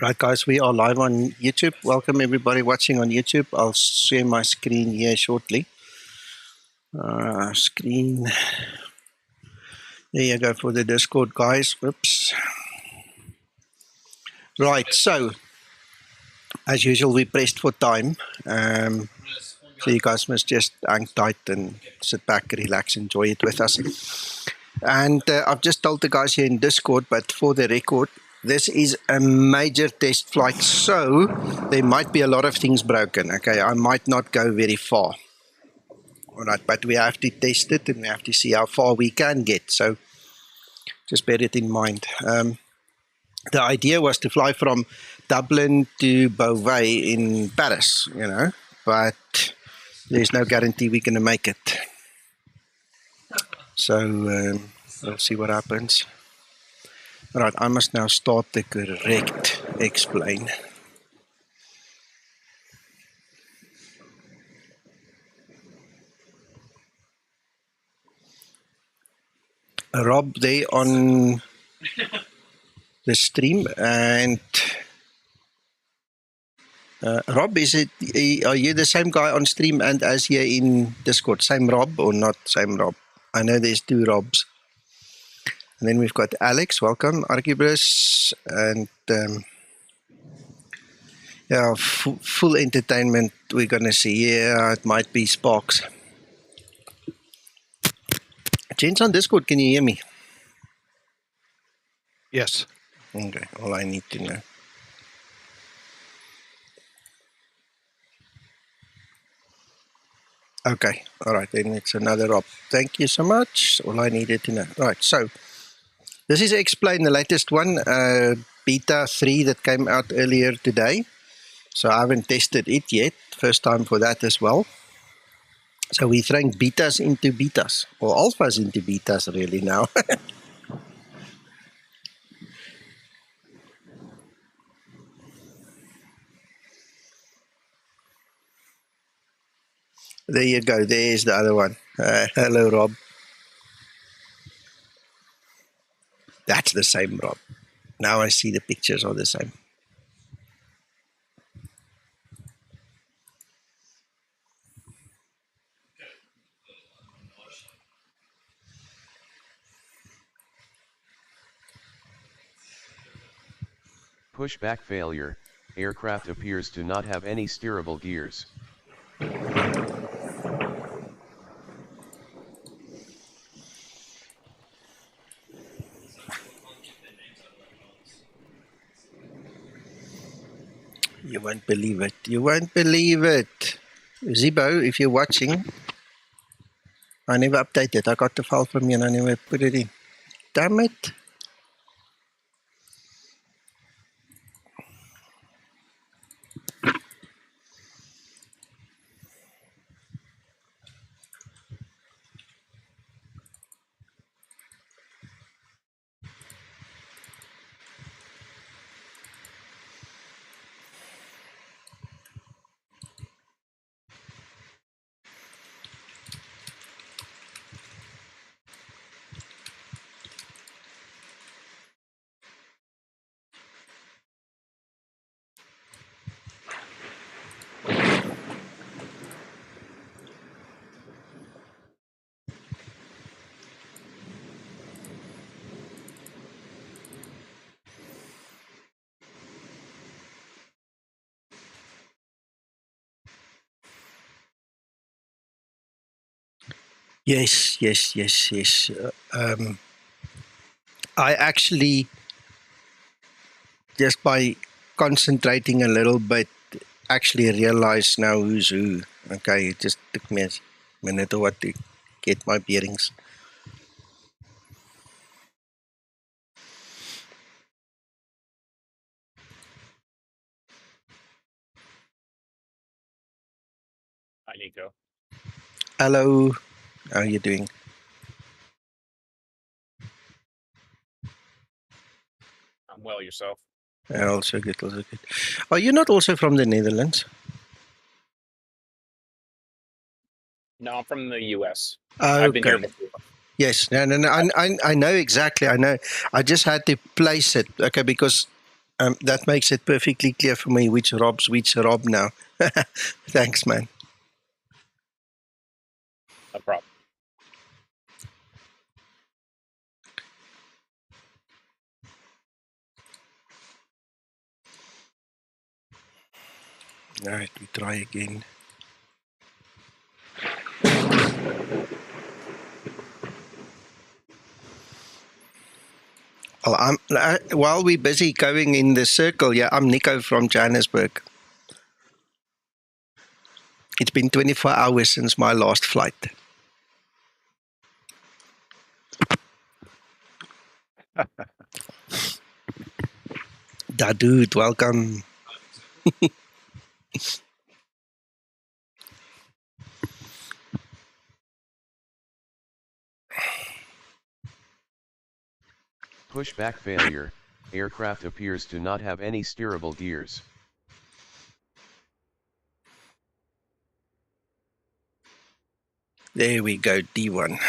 Right, guys, we are live on YouTube. Welcome everybody watching on YouTube. I'll share my screen here shortly. Screen. There you go for the Discord, guys. Whoops. Right, so as usual, we pressed for time. So you guys must just hang tight and sit back, relax, enjoy it with us. And I've just told the guys here in Discord, but for the record, this is a major test flight, so there might be a lot of things broken. Okay, I might not go very far. All right, but we have to test it and we have to see how far we can get. So just bear it in mind. The idea was to fly from Dublin to Beauvais in Paris, you know, but there's no guarantee we're going to make it. So we'll see what happens. All right, I must now start the correct explain. Rob there on the stream, and Rob, are you the same guy on stream and as here in Discord? Same Rob or not same Rob? I know there's two Robs. And then we've got Alex, welcome, Archibus, and yeah, full entertainment we're going to see. Yeah, it might be Sparks. Gents on Discord, can you hear me? Yes. Okay, all I need to know. Okay, all right, then it's another Rob. Thank you so much. All I needed to know. All right, so this is Explain, the latest one, beta 3 that came out earlier today. So I haven't tested it yet. First time for that as well. So we're throwing betas into betas, or alphas into betas really now. There you go. There's the other one. Hello, Rob. That's the same Rob. Now I see the pictures are the same. Pushback failure. Aircraft appears to not have any steerable gears. You won't believe it. You won't believe it. Zibo, if you're watching, I never updated. I got the file from you and I never put it in. Damn it. Yes. I actually, just by concentrating a little bit, actually realized now who's who. Okay, it just took me a minute or what to get my bearings. Hi, Nico. Hello, how are you doing? I'm well, yourself? Also good, also good. Are you not also from the Netherlands? No, I'm from the U.S. Okay. I've been here before. Yes, no. I know exactly. I know. I just had to place it. Okay, because That makes it perfectly clear for me which Rob's which Rob now. Thanks, man. No problem. All right, we try again. Well, while we're busy going in the circle, yeah, I'm Nico from Johannesburg. It's been 24 hours since my last flight. Da dude, welcome. Pushback failure. Aircraft appears to not have any steerable gears. There we go, D1.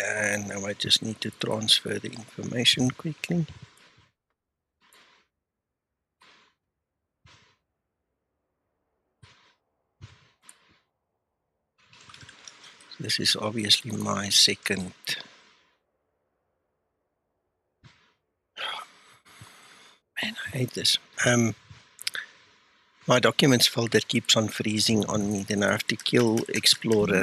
And now I just need to transfer the information quickly. This is obviously my second. Man, I hate this. My documents folder keeps on freezing on me. Then I have to kill Explorer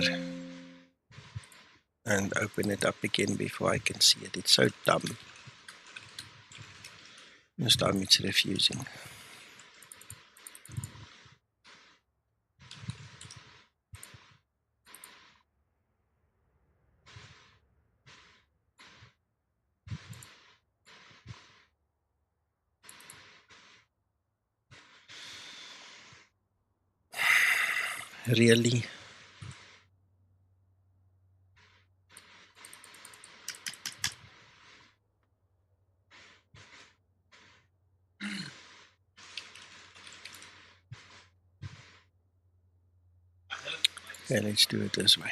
and open it up again before I can see it. It's so dumb. This time it's refusing. Really? Okay, let's do it this way.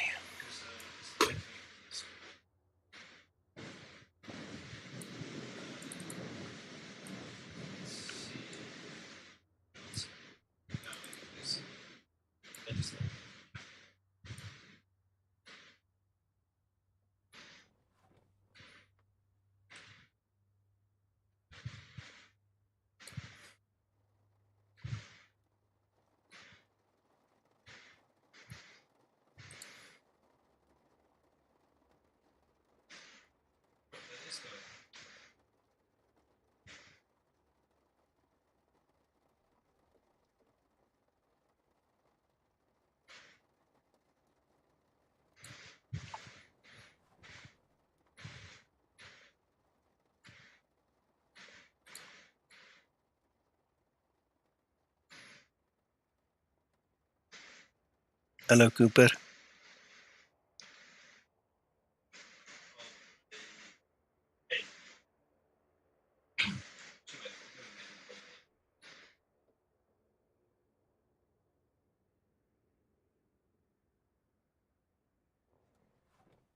Hello, Cooper.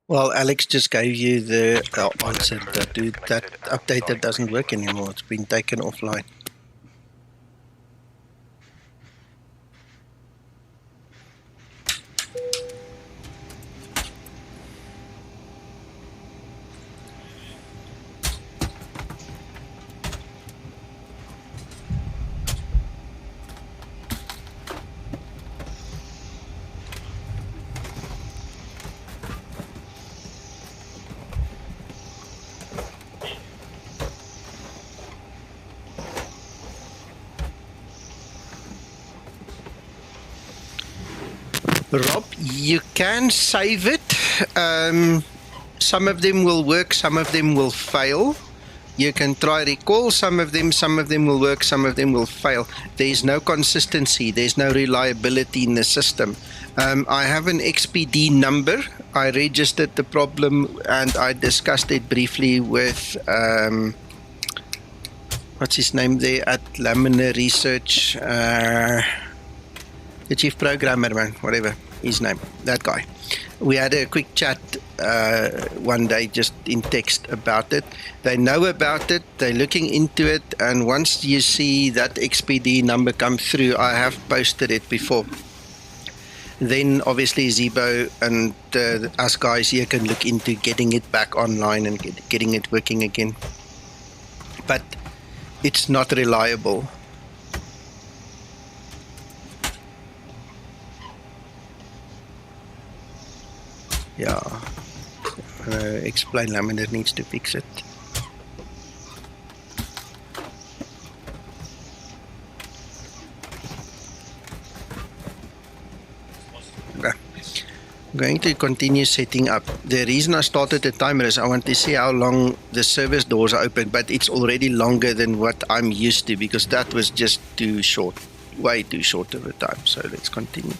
Well, Alex just gave you the answer that dude, that updater doesn't work anymore. It's been taken offline. Rob, you can save it. Some of them will work, some of them will fail. You can try recall some of them will work, some of them will fail. There's no consistency, there's no reliability in the system. I have an XPD number. I registered the problem and I discussed it briefly with, what's his name there at Laminar Research? the chief programmer, man, whatever his name, that guy. We had a quick chat one day just in text about it. They know about it, they're looking into it, and once you see that XPD number come through, I have posted it before. Then obviously Zibo and us guys here can look into getting it back online and getting it working again. But it's not reliable. Yeah, explain Laminar needs to fix it. Okay. I'm going to continue setting up. The reason I started the timer is I want to see how long the service doors are open, but it's already longer than what I'm used to because that was just too short, way too short of a time. So let's continue.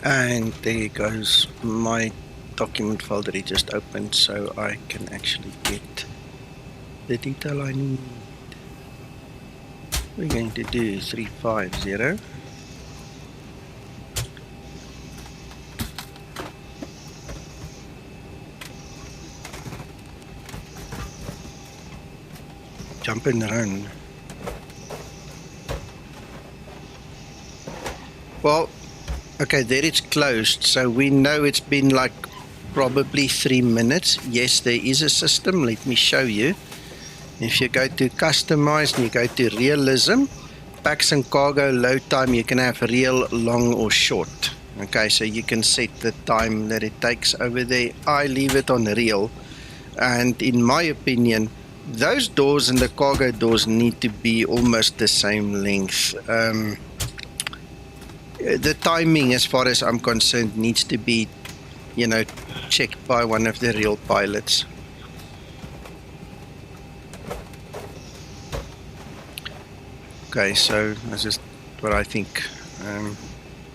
And there goes my document folder. It just opened, so I can actually get the detail I need. We're going to do 350. Jump and run. Well, okay, there it's closed, so we know it's been like probably 3 minutes. Yes, there is a system. Let me show you. If you go to customize and you go to realism, packs and cargo load time, you can have real, long or short. Okay, so you can set the time that it takes over there. I leave it on real, and in my opinion, those doors and the cargo doors need to be almost the same length. The timing, as far as I'm concerned, needs to be, you know, checked by one of the real pilots. Okay, so that's just what I think.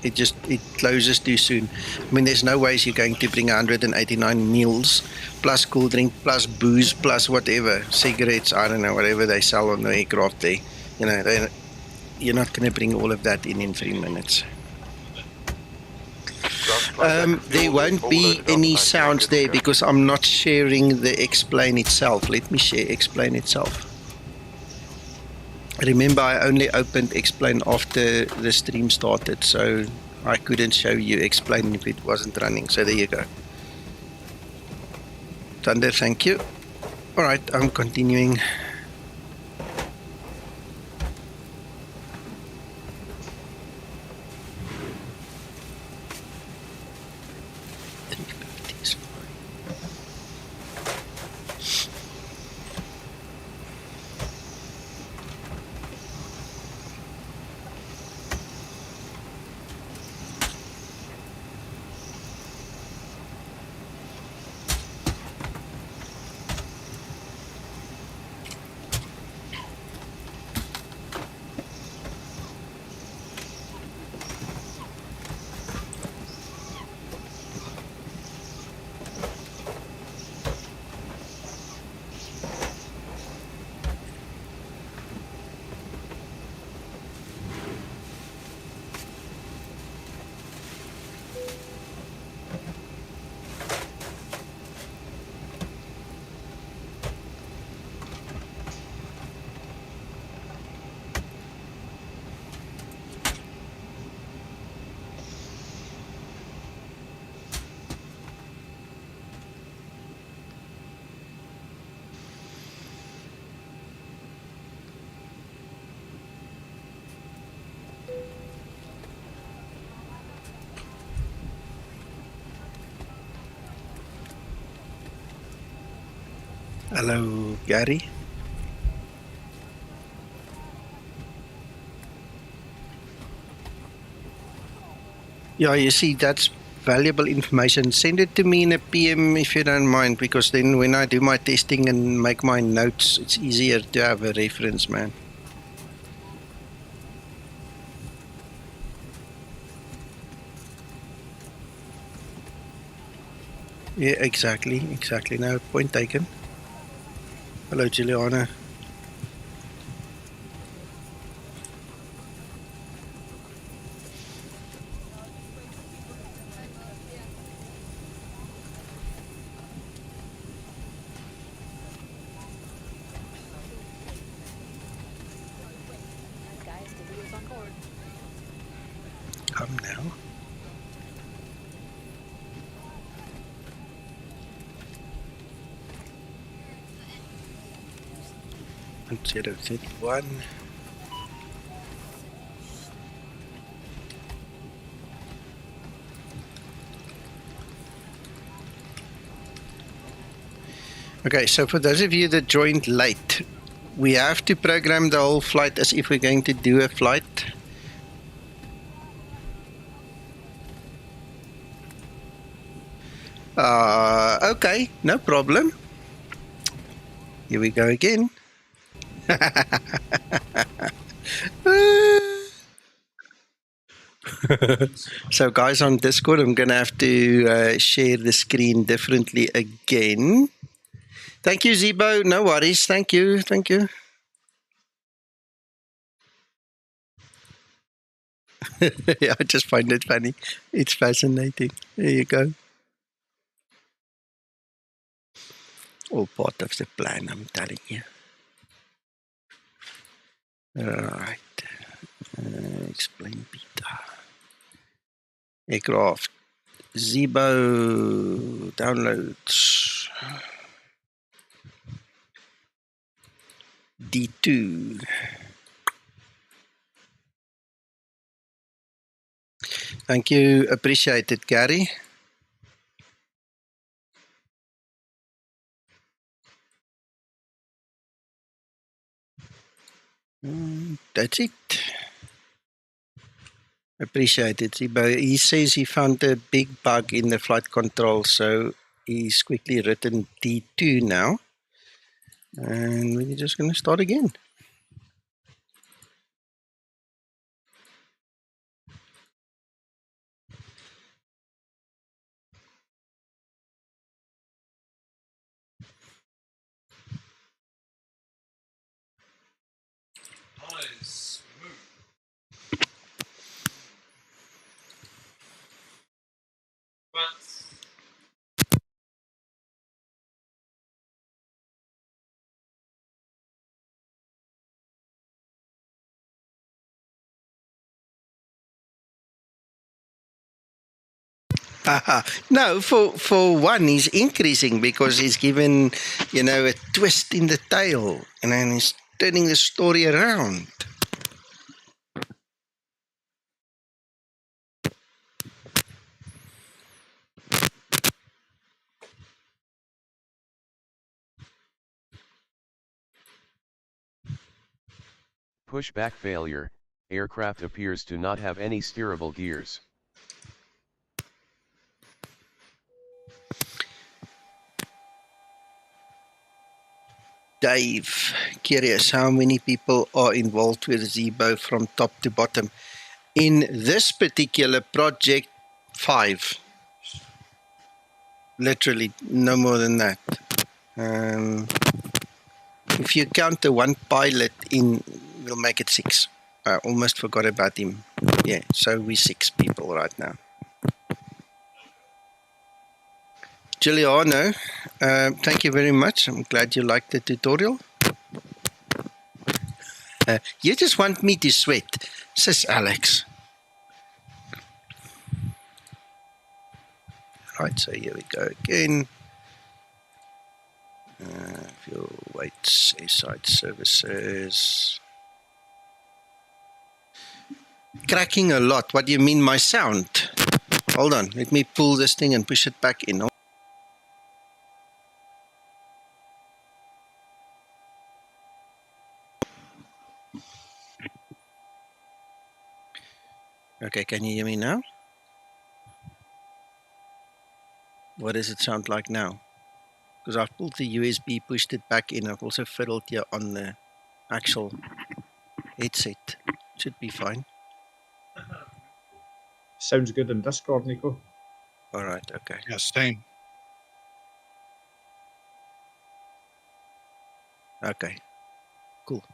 It closes too soon. I mean, there's no ways you're going to bring 189 meals plus cool drink plus booze plus whatever, cigarettes, I don't know, whatever they sell on the aircraft there. You know, you're not going to bring all of that in 3 minutes. There won't be any sounds there because I'm not sharing the explain itself. Let me share explain itself. Remember, I only opened explain after the stream started, so I couldn't show you explain if it wasn't running. So there you go. Thunder, thank you. All right, I'm continuing. Hello, Gary. Yeah, you see, that's valuable information. Send it to me in a PM if you don't mind, because then when I do my testing and make my notes, it's easier to have a reference, man. Yeah, exactly. No, point taken. Hello, Juliana. Come now. One 031. Okay, so for those of you that joined late, we have to program the whole flight as if we're going to do a flight. Okay, no problem. Here we go again. So guys on Discord, I'm going to have to share the screen differently again. Thank you, Zibo. No worries. Thank you. Yeah, I just find it funny. It's fascinating. There you go. All part of the plan, I'm telling you. Alright. Explain beta. Aircraft. Zibo. Downloads. D2. Thank you. Appreciate it, Gary. That's it. Appreciate it. He says he found a big bug in the flight control, so he's quickly written D2 now. And we're just going to start again. No, for one, he's increasing because he's given, a twist in the tail, and then he's turning the story around. Pushback failure, aircraft appears to not have any steerable gears. Dave, curious how many people are involved with Zibo from top to bottom. In this particular project, 5. Literally, no more than that. If you count the one pilot in, we'll make it 6. I almost forgot about him. Yeah, so we're 6 people right now. Giuliano, thank you very much. I'm glad you liked the tutorial. You just want me to sweat, says Alex. Right, so here we go again. Fuel weights, A-side services. Cracking a lot. What do you mean, my sound? Hold on, let me pull this thing and push it back in. Okay, can you hear me now? What does it sound like now? Because I've pulled the USB, pushed it back in. I've also fiddled here on the actual headset. Should be fine. Sounds good in Discord, Nico. All right, okay. Yeah, same. Okay, cool.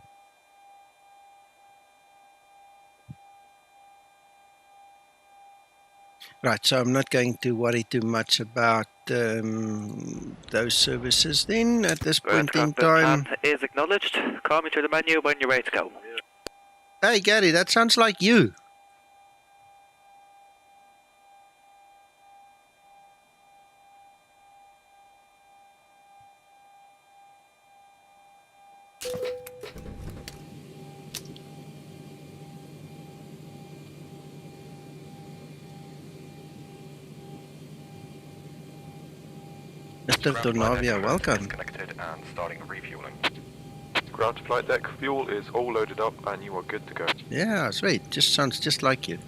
Right, so I'm not going to worry too much about those services then at this point in time. Is acknowledged. Call me through the menu when you're ready to go. Hey Gary, that sounds like you. Mr. Donavia, welcome. Disconnected and starting refueling. Ground to flight deck, fuel is all loaded up and you are good to go. Yeah, sweet. Just sounds just like you.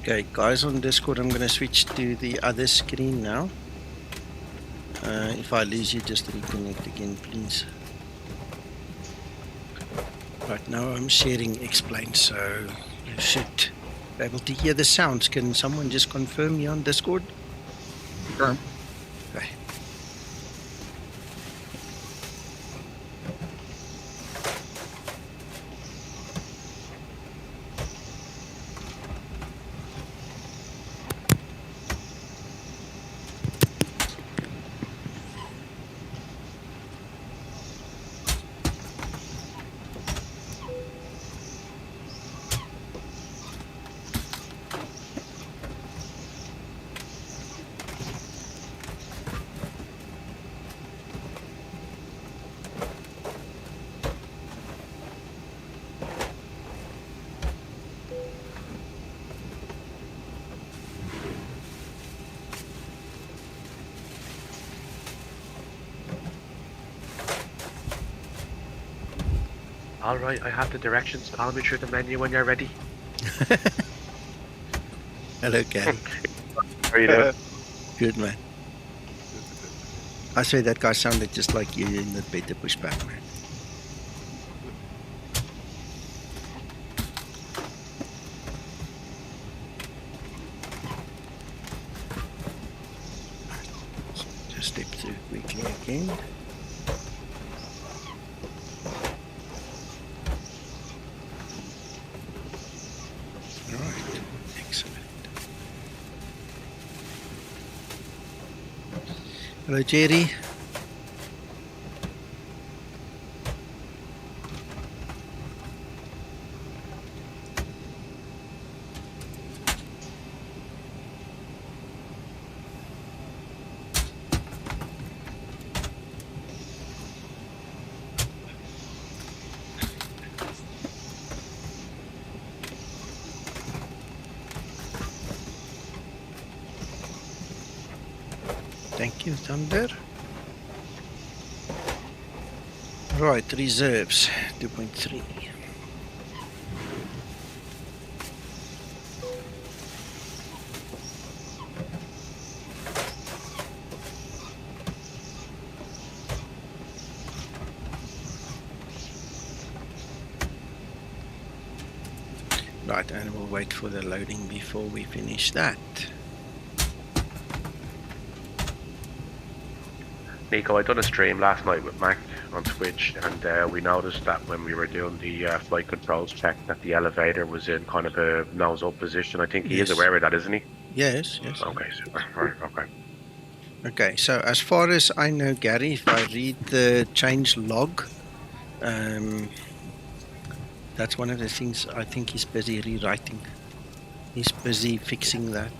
Okay, guys on Discord, I'm going to switch to the other screen now. If I lose you, just reconnect again, please. Right now I'm sharing Explain, so you should be able to hear the sounds. Can someone just confirm me on Discord? Confirm. Okay. Alright, I have the directions. Call me through the menu when you're ready. Hello, Gary. How are you doing? Good, man. I say that guy sounded just like you in the beta pushback, man. Just step through quickly again. Right, excellent. Hello, Jerry. Thank you, Thunder. Right, reserves 2.3. Right, and we'll wait for the loading before we finish that. Nico, I done a stream last night with Mach on Twitch, and we noticed that when we were doing the flight controls check, that the elevator was in kind of a nose-up position. I think he is Yes. aware of that, isn't he? Yes, yes. Okay, super. All right, okay. Okay, so as far as I know, Gary, if I read the change log, that's one of the things I think he's busy rewriting. He's busy fixing that.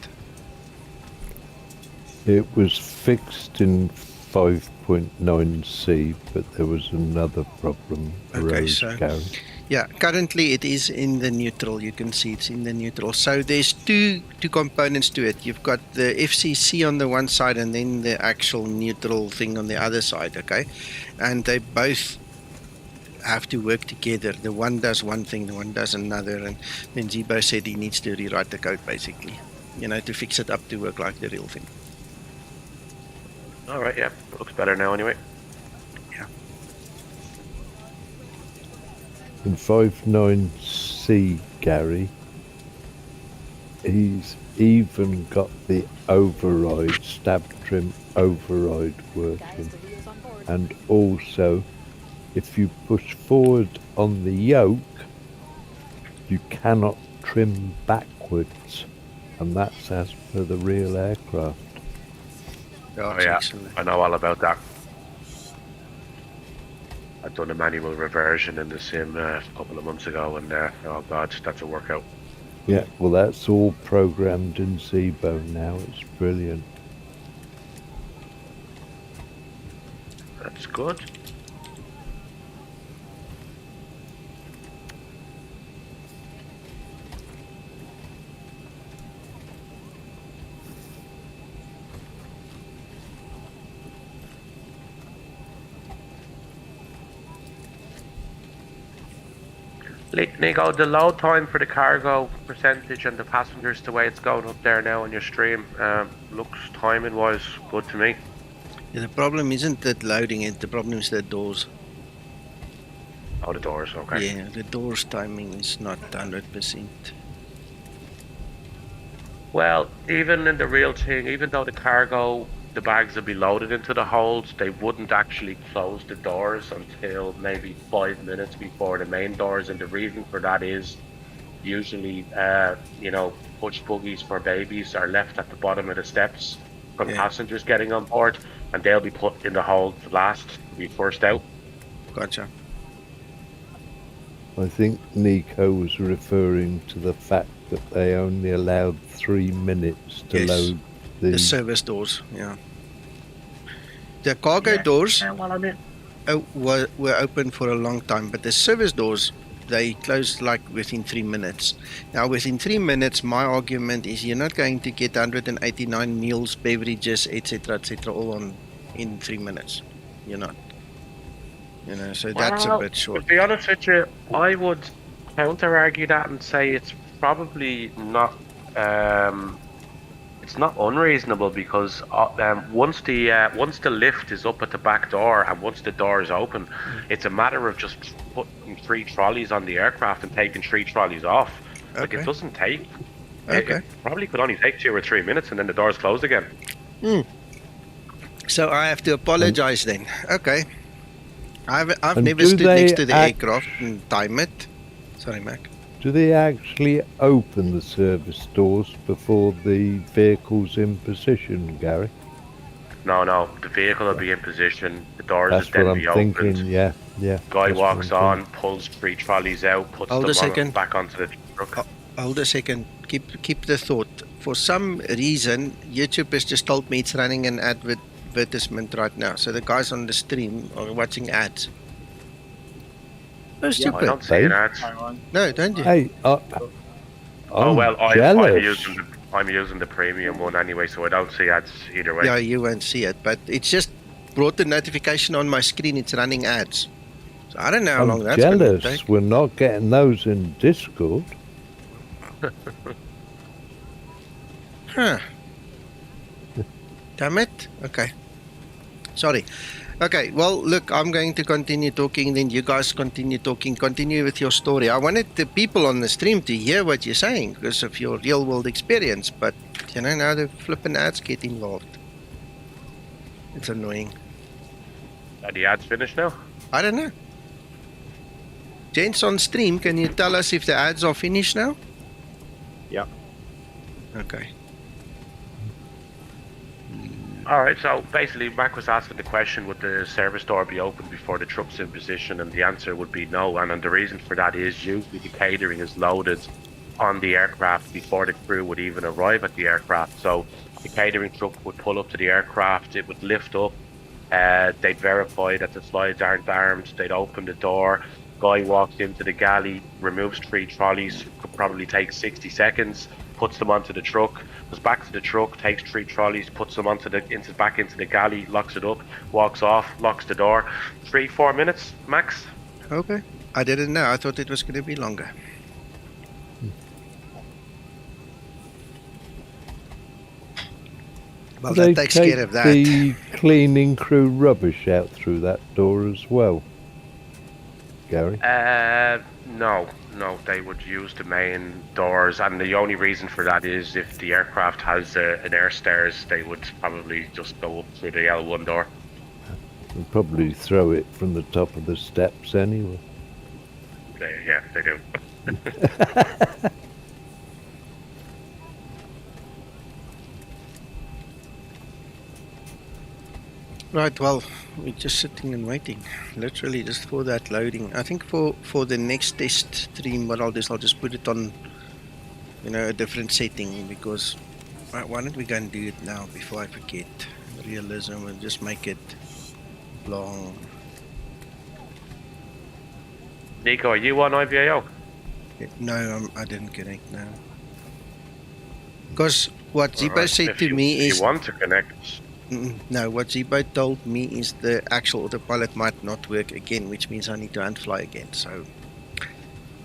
It was fixed in 5.9c, but there was another problem Okay, arose, so Gary. yeah, currently it is in the neutral. You can see it's in the neutral. So there's two components to it. You've got the FCC on the one side and then the actual neutral thing on the other side, okay? And they both have to work together. The one does one thing, the one does another, and then Zibo said he needs to rewrite the code basically, you know, to fix it up to work like the real thing. All right, yeah, looks better now anyway. Yeah. In 5.9c, Gary, he's even got the override, stab trim override working. And also, if you push forward on the yoke, you cannot trim backwards. And that's as per the real aircraft. Oh yeah, I know all about that. I've done a manual reversion in the sim a couple of months ago, and oh god, that's a workout. Yeah, well that's all programmed in Zibo now. It's brilliant. That's good. Nico, the load time for the cargo percentage and the passengers, the way it's going up there now on your stream, looks timing wise good to me. Yeah, the problem isn't that loading it, the problem is the doors. Oh, the doors, okay. Yeah, the doors timing is not 100%. Well, even in the real thing, even though the cargo, the bags will be loaded into the holds, they wouldn't actually close the doors until maybe 5 minutes before the main doors, and the reason for that is usually, you know, push buggies for babies are left at the bottom of the steps from passengers getting on board, and they'll be put in the hold last to be first out. Gotcha. I think Nico was referring to the fact that they only allowed 3 minutes to load the service doors. Yeah, the cargo doors were open for a long time, but the service doors, they closed like within 3 minutes. Now within 3 minutes, my argument is you're not going to get 189 meals, beverages, etc., all on in 3 minutes. You're not. You know, so that's a bit short. To be honest with you, I would counter-argue that and say it's probably not. It's not unreasonable, because once the lift is up at the back door and once the door is open, it's a matter of just putting 3 trolleys on the aircraft and taking 3 trolleys off. Okay. Like, it doesn't take. Okay. It probably could only take 2 or 3 minutes, and then the door's closed again. So I have to apologize then. Okay. I've And never do stood they next to the aircraft and time it. Sorry, Mac. Do they actually open the service doors before the vehicle's in position, Gary? No, the vehicle will be in position, the doors That's will what then be I'm opened. thinking, yeah. Guy that's walks what I'm on, pulls 3 trolleys out, puts Hold a them second. back onto the truck. Hold a second. Keep the thought. For some reason, YouTube has just told me it's running an advertisement right now. So the guys on the stream are watching ads. Oh, stupid. I don't see an ad. No, don't you? Hey, Oh well, jealous. I'm using the premium one anyway, so I don't see ads either way. Yeah, you won't see it, but it's just brought the notification on my screen. It's running ads. So I don't know how long I'm that's going to jealous. take. We're not getting those in Discord. Huh. Damn it. Okay. Sorry. Okay, well, look, I'm going to continue talking, then you guys continue talking, continue with your story. I wanted the people on the stream to hear what you're saying because of your real-world experience, but, you know, now the flipping ads get involved. It's annoying. Are the ads finished now? I don't know. Gents on stream, can you tell us if the ads are finished now? Yeah. Okay. Alright, so basically Mach was asking the question, would the service door be open before the truck's in position, and the answer would be no, and the reason for that is usually the catering is loaded on the aircraft before the crew would even arrive at the aircraft. So the catering truck would pull up to the aircraft, it would lift up, they'd verify that the slides aren't armed, they'd open the door, guy walks into the galley, removes 3 trolleys, could probably take 60 seconds, puts them onto the truck, goes back to the truck, takes 3 trolleys, puts them back into the galley, locks it up, walks off, locks the door. 3-4 minutes max. Okay. I didn't know. I thought it was going to be longer. Well, They that takes take care of that. the cleaning crew rubbish out through that door as well, Gary. No, they would use the main doors, and the only reason for that is if the aircraft has an air stairs, they would probably just go up through the L1 door. They'll probably throw it from the top of the steps anyway. Yeah, they do. Right, well, we're just sitting and waiting, literally just for that loading. I think for the next test stream, what I'll do is I'll just put it on, a different setting, because why don't we go and do it now before I forget? Realism, and just make it long. Nico, are you on IVAO? No, I didn't connect now. Because what Zibo Alright, said if to you- me if is... you want to connect. No, what Zibo told me is the actual autopilot might not work again, which means I need to unfly again. So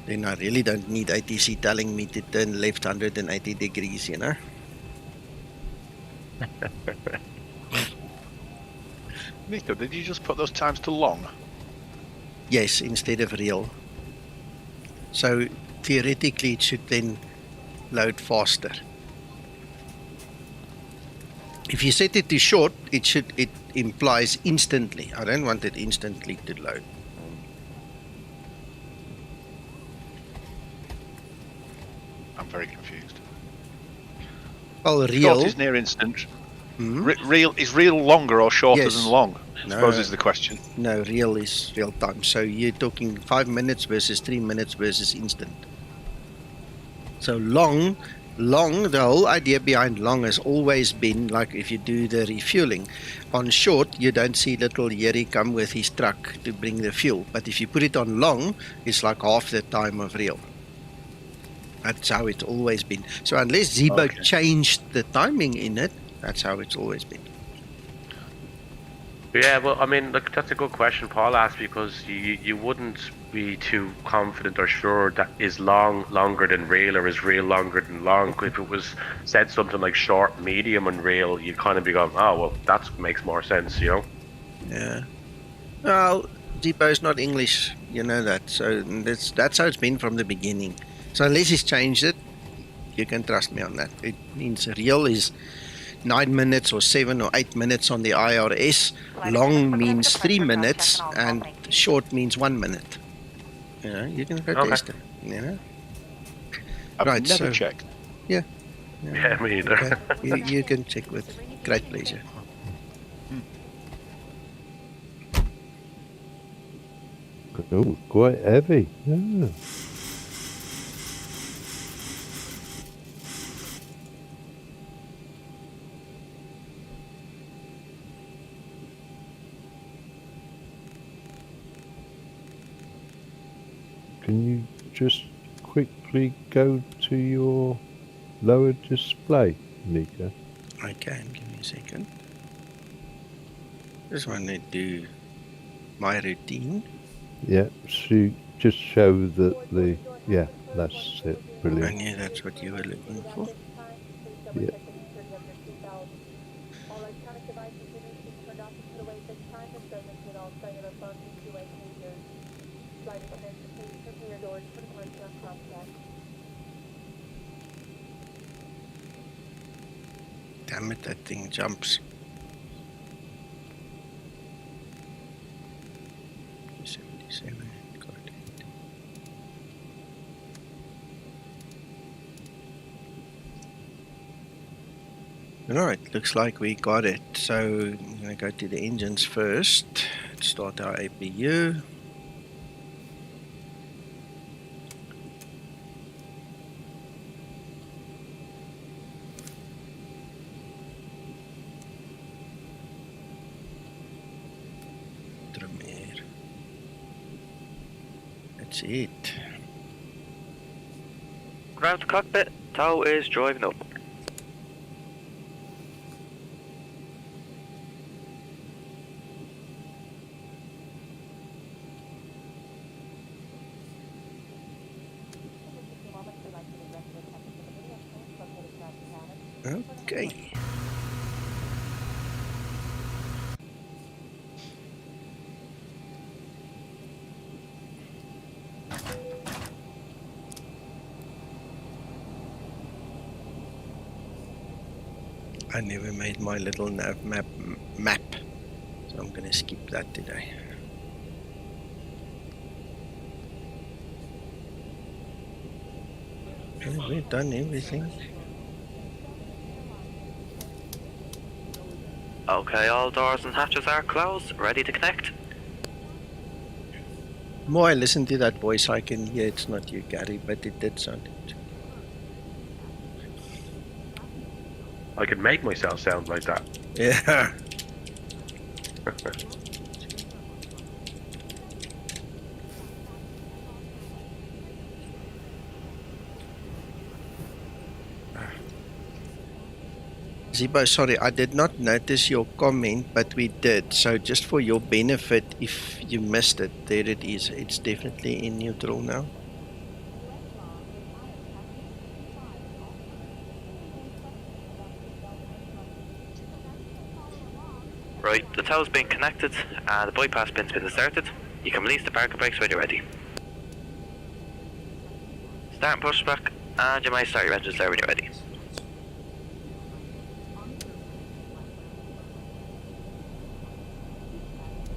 then I really don't need ATC telling me to turn left 180 degrees, Nico, did you just put those times to long? Yes, instead of real. So theoretically it should then load faster. If you set it to short, it implies instantly. I don't want it instantly to load. I'm very confused. Well, Short real. is near instant. Hmm? Real is real longer or shorter Yes. than long? I No. suppose is the question. No, real is real time. So you're talking 5 minutes versus 3 minutes versus instant. So long, the whole idea behind long has always been like if you do the refueling. On short, you don't see little Yeri come with his truck to bring the fuel. But if you put it on long, it's like half the time of real. That's how it's always been. So unless Zibo Okay. changed the timing in it, that's how it's always been. Yeah, well, I mean, look, that's a good question Paul asked, because you wouldn't be too confident or sure that is long longer than real or is real longer than long. If it was said something like short, medium, and real, you'd kind of be going, oh, well, that makes more sense, Yeah. Well, Zibo is not English, you know that. So that's how it's been from the beginning. So unless he's changed it, you can trust me on that. It means real is 9 minutes or 7 or 8 minutes on the IRS. Long means 3 minutes, and short means 1 minute. You can go Okay. test it. I've Right, never so- checked. Yeah, me either. Okay. You can check with great pleasure. Oh, quite heavy. Yeah. Can you just quickly go to your lower display, Nico? I can. Give me a second. Just want to do my routine. Yeah, so just show that the, yeah, that's it, I brilliant. knew that's what you were looking for. Yeah. Damn it, that thing jumps. 27, got it. Alright, looks like we got it. So I'm going to go to the engines first. Start our APU. That's it. Ground to cockpit, tow is driving up. Okay. I never made my little nav map, so I'm going to skip that today. Okay, we've done everything. Okay, all doors and hatches are closed, ready to connect. The more I listen to that voice, I can hear it's not you, Gary, but it did sound it. I can make myself sound like that. Yeah. Zibo, sorry, I did not notice your comment, but we did. So just for your benefit, if you missed it, there it is. It's definitely in neutral now. Right, the tow's been connected and the bypass pin's been inserted. You can release the parking brakes when you're ready. Start and push back, and you might start your engines there when you're ready.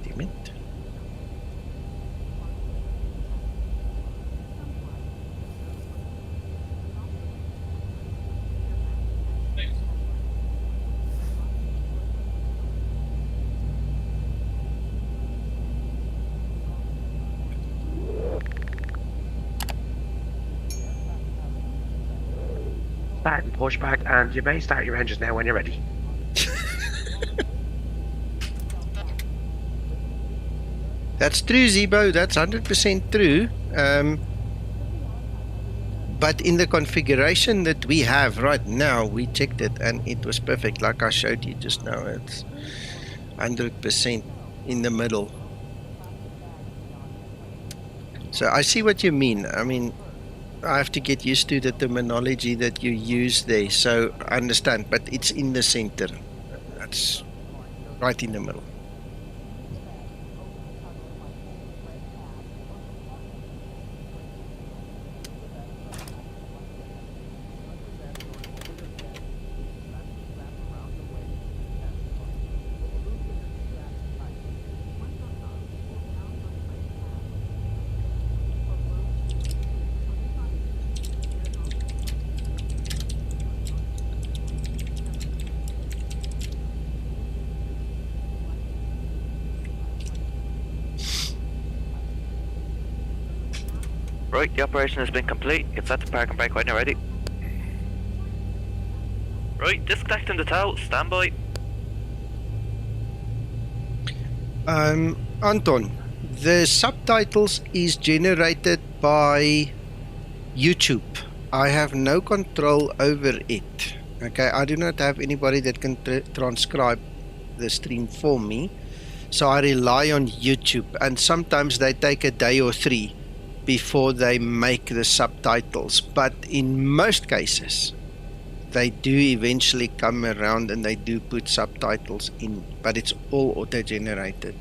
Damn it. Start and push back, and you may start your engines now when you're ready. That's true, Zibo. That's 100% true. But in the configuration that we have right now, we checked it and it was perfect. Like I showed you just now, it's 100% in the middle. So I see what you mean. I mean, I have to get used to the terminology that you use there. So I understand, but it's in the center. That's right in the middle. Right, the operation has been complete. You can set the parking brake when you're ready. Right, disconnecting the tow, stand by. Anton, the subtitles is generated by YouTube. I have no control over it. Okay, I do not have anybody that can transcribe the stream for me. So I rely on YouTube, and sometimes they take a day or 3 before they make the subtitles. But in most cases, they do eventually come around and they do put subtitles in, but it's all auto-generated.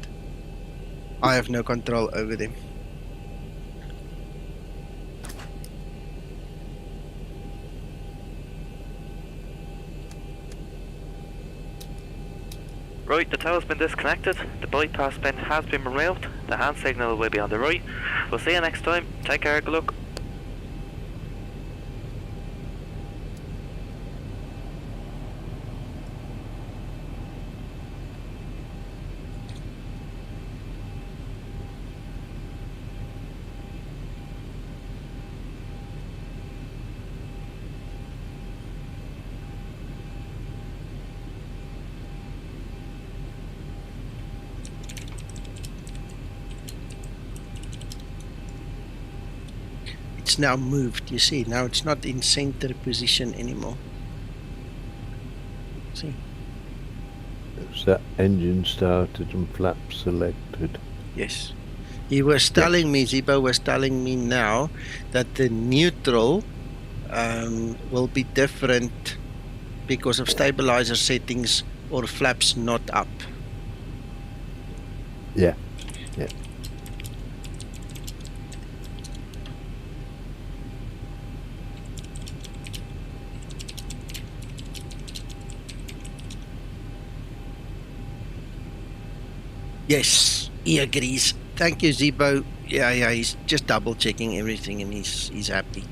I have no control over them. Right, the tower's been disconnected, the bypass pin has been removed, the hand signal will be on the right. We'll see you next time. Take care, good luck. It's now moved, you see. Now it's not in center position anymore. See? So engine started and flaps selected. Yes. He was telling me, Zibo was telling me now that the neutral will be different because of stabilizer settings or flaps not up. Yeah, yeah. Yes, he agrees. Thank you, Zibo. Yeah, he's just double checking everything and he's happy.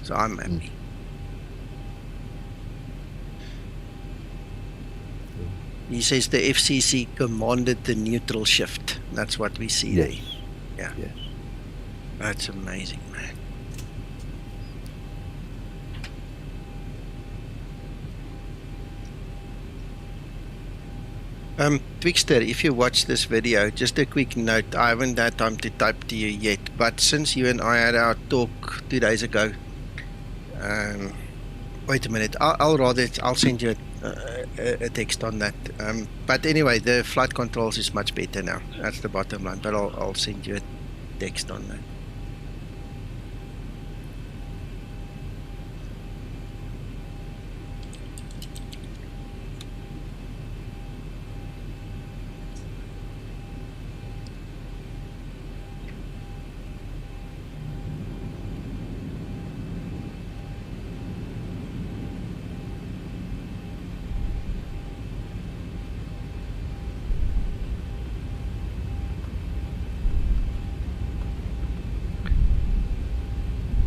So I'm happy. He says the FCC commanded the neutral shift. That's what we see there. Yeah. Yes. That's amazing, man. Twixter, if you watch this video, just a quick note. I haven't had time to type to you yet, but since you and I had our talk 2 days ago, wait a minute. I'll send you a text on that. But anyway, the flight controls is much better now. That's the bottom line. But I'll send you a text on that.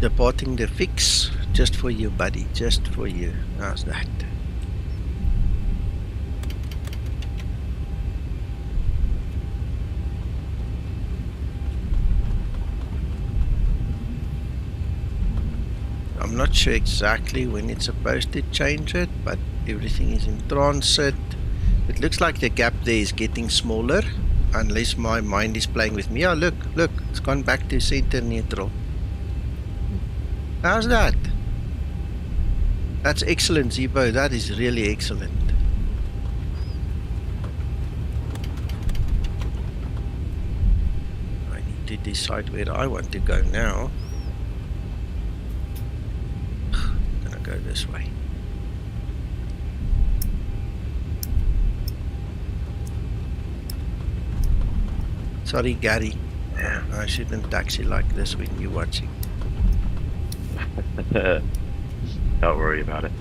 Departing the fix, just for you, buddy, just for you. How's that? I'm not sure exactly when it's supposed to change it, but everything is in transit. It looks like the gap there is getting smaller, unless my mind is playing with me. Oh, look, it's gone back to center neutral. How's that? That's excellent, Zibo. That is really excellent. I need to decide where I want to go now. I'm gonna go this way. Sorry, Gary. I shouldn't taxi like this when you're watching. Don't worry about it.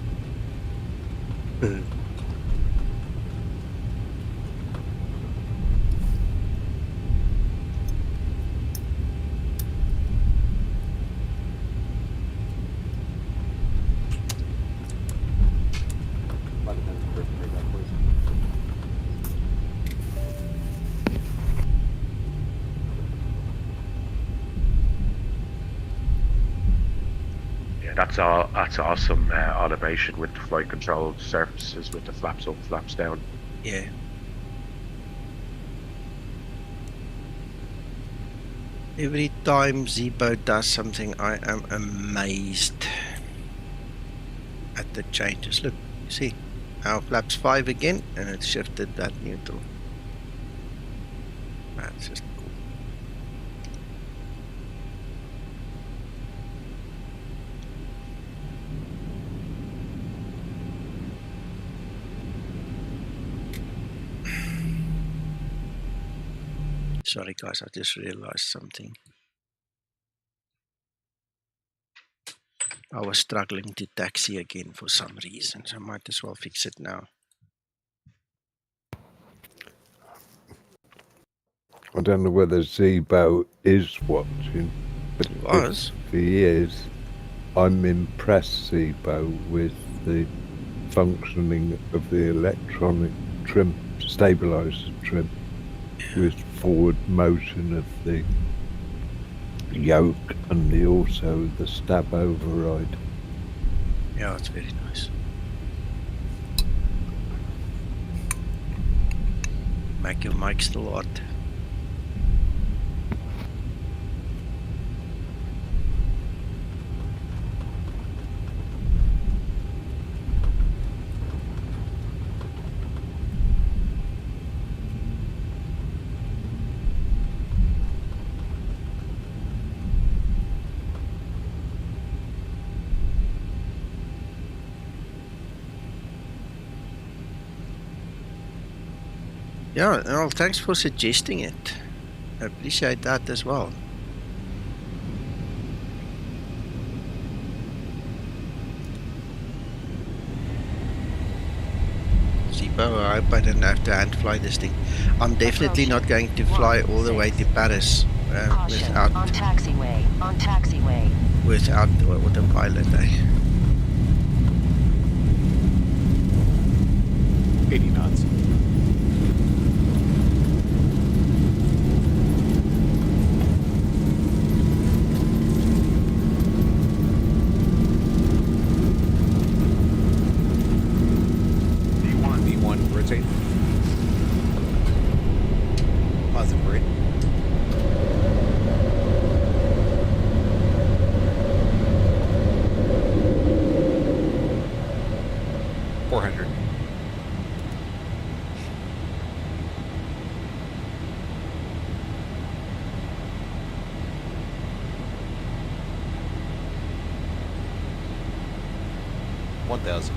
That's awesome automation with the flight control surfaces with the flaps up, flaps down. Yeah. Every time Zibo does something, I am amazed at the changes. Look, you see, now flaps 5 again, and it shifted that neutral. That's just cool. Sorry guys, I just realized something. I was struggling to taxi again for some reason, so I might as well fix it now. I don't know whether Zibo is watching, but He was. if he is, I'm impressed, Zibo, with the functioning of the electronic trim, stabilizer trim, with forward motion of the yoke and also the stab override. Yeah, it's very nice. Make your mic still hot. Yeah, well, thanks for suggesting it. I appreciate that as well. Zibo, I hope I don't have to hand fly this thing. I'm definitely not going to fly all the way to Paris without on taxiway. Without the autopilot. 80 knots. V1, rotate. Positive rate. $400. $1,000.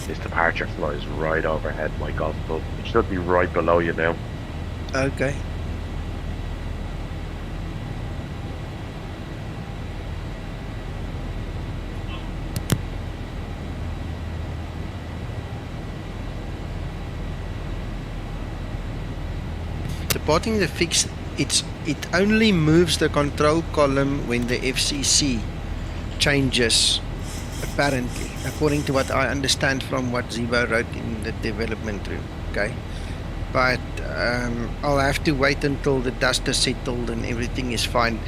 This departure flies right overhead my golf club. It should be right below you now. Okay. Departing the fix, it only moves the control column when the FCC changes, apparently, according to what I understand from what Zibo wrote in the development room. Okay, but I'll have to wait until the dust is settled and everything is fine.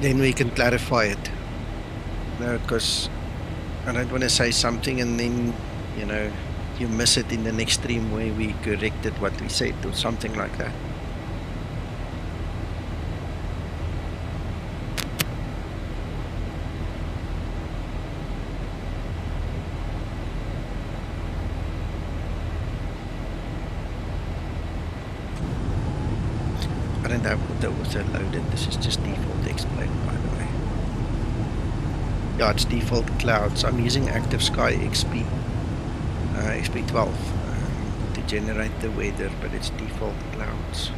Then we can clarify it. No, because I don't want to say something and then, you know, you miss it in the next stream where we corrected what we said or something like that. I don't have the auto loaded. This is just default display, by the way. Yeah, it's default clouds. I'm using active Sky XP12 to generate the weather, but it's default clouds.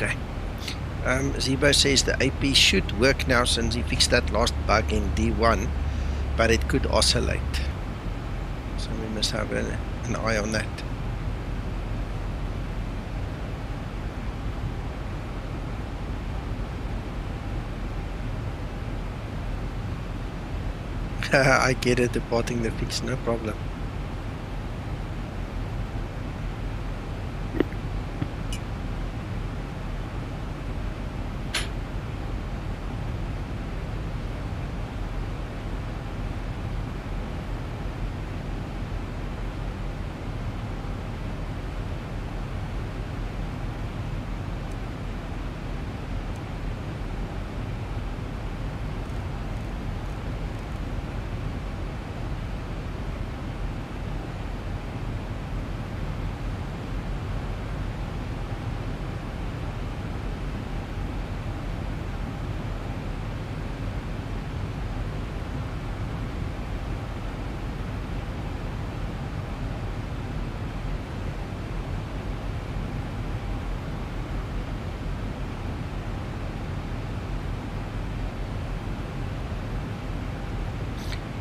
Okay. Zibo says the AP should work now since he fixed that last bug in D1, but it could oscillate. So we must have an eye on that. I get it, departing the fix, no problem.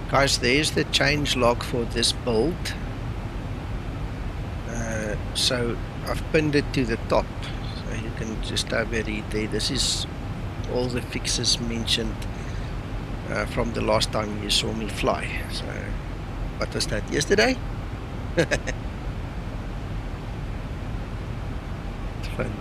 Guys, there's the change log for this build. So I've pinned it to the top, so you can just have a read there. This is all the fixes mentioned from the last time you saw me fly. So what was that, yesterday? It's fun.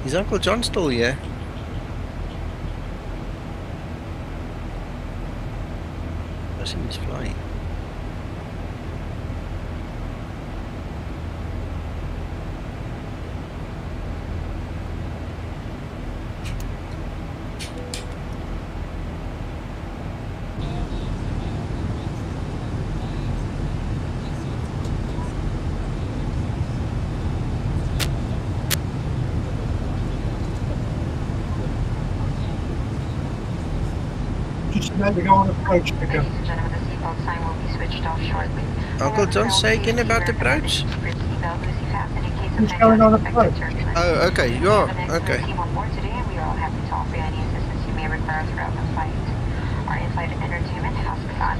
Is Uncle John still here? I see he's flying. Let me go on approach again. Ladies and gentlemen, the seatbelt sign will be switched off shortly. Uncle John saying about the approach? Who's going on approach? Oh, okay, you are. Okay. Team on board today, and we are all happy to offer you any assistance you may require throughout the flight. Our in-flight entertainment has begun.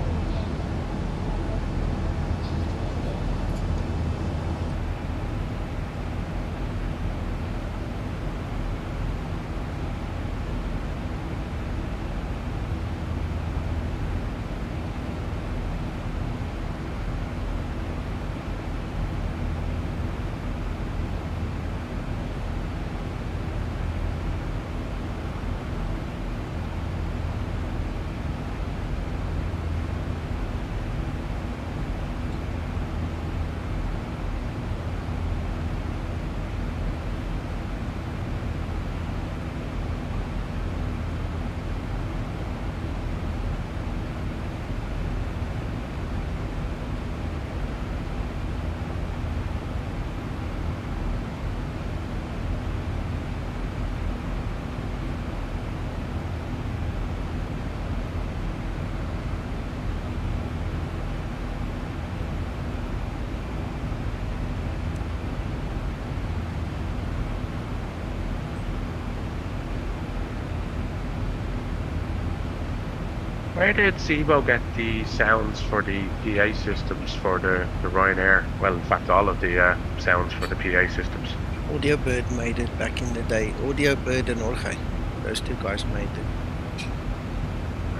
Where did Zibo get the sounds for the PA systems for the Ryanair? Well, in fact, all of the sounds for the PA systems. Audiobird made it back in the day. Audiobird and Orge. Those two guys made it.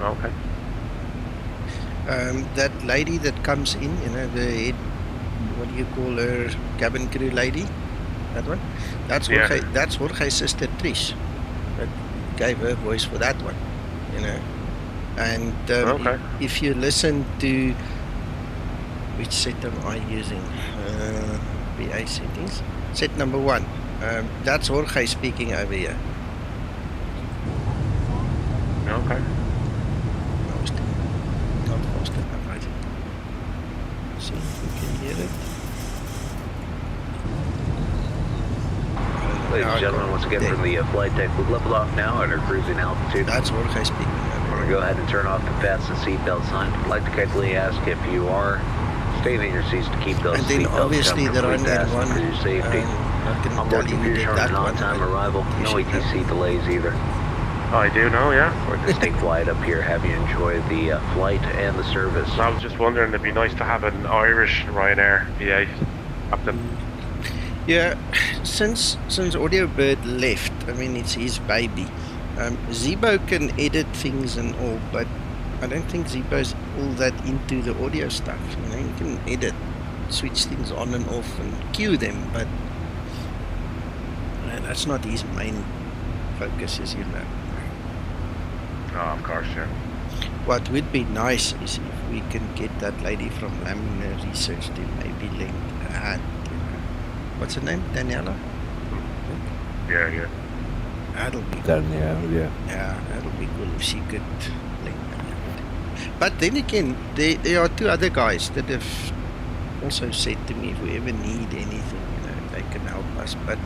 Okay. That lady that comes in, you know, the head, what do you call her, cabin crew lady? That one? That's Jorge, that's Jorge's sister Trish. That gave her voice for that one, you know. And if you listen to, which set am I using? PA settings. Set number 1. That's Jorge speaking over here. Okay. Not fast enough, I think. See if we can hear it. Ladies and gentlemen, once again from the flight deck, we've leveled off now at our cruising altitude. That's Jorge speaking. I'm going to go ahead and turn off the fasten seatbelt sign. I'd like to kindly ask if you are staying in your seats to keep those And then seatbelts obviously the comfortably Ryanair fastened one, for your safety. I can I'm tell looking you for we your did that an one. on-time arrival. You No should know. ATC delays either. I do know, yeah. For this distinct flight up here, have you enjoyed the flight and the service? I was just wondering, it'd be nice to have an Irish Ryanair VA captain. Yeah, since Audiobird left, I mean it's his baby. Zibo can edit things and all, but I don't think Zibo's all that into the audio stuff. You know, you can edit, switch things on and off, and cue them, but that's not his main focus, as you know. Oh, of course, yeah. What would be nice is if we can get that lady from Laminar Research to maybe link a hand. What's her name? Daniela? Yeah. That'll be cool. Danielle, yeah. Yeah, that'll be cool if she could link a hand. But then again, there are two other guys that have also said to me if we ever need anything, you know, they can help us. But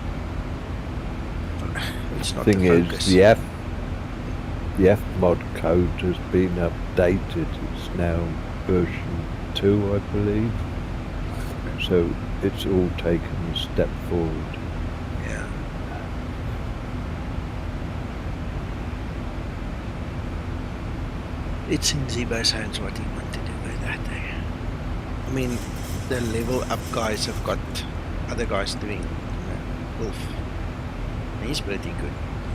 it's not Thing the is, focus. the Fmod code has been updated. It's now version 2, I believe. So it's all taken a step forward. Yeah. It's in Zibo's hands what he wants to do with that. I mean, the level up guys have got other guys doing, Wolf. He's pretty good.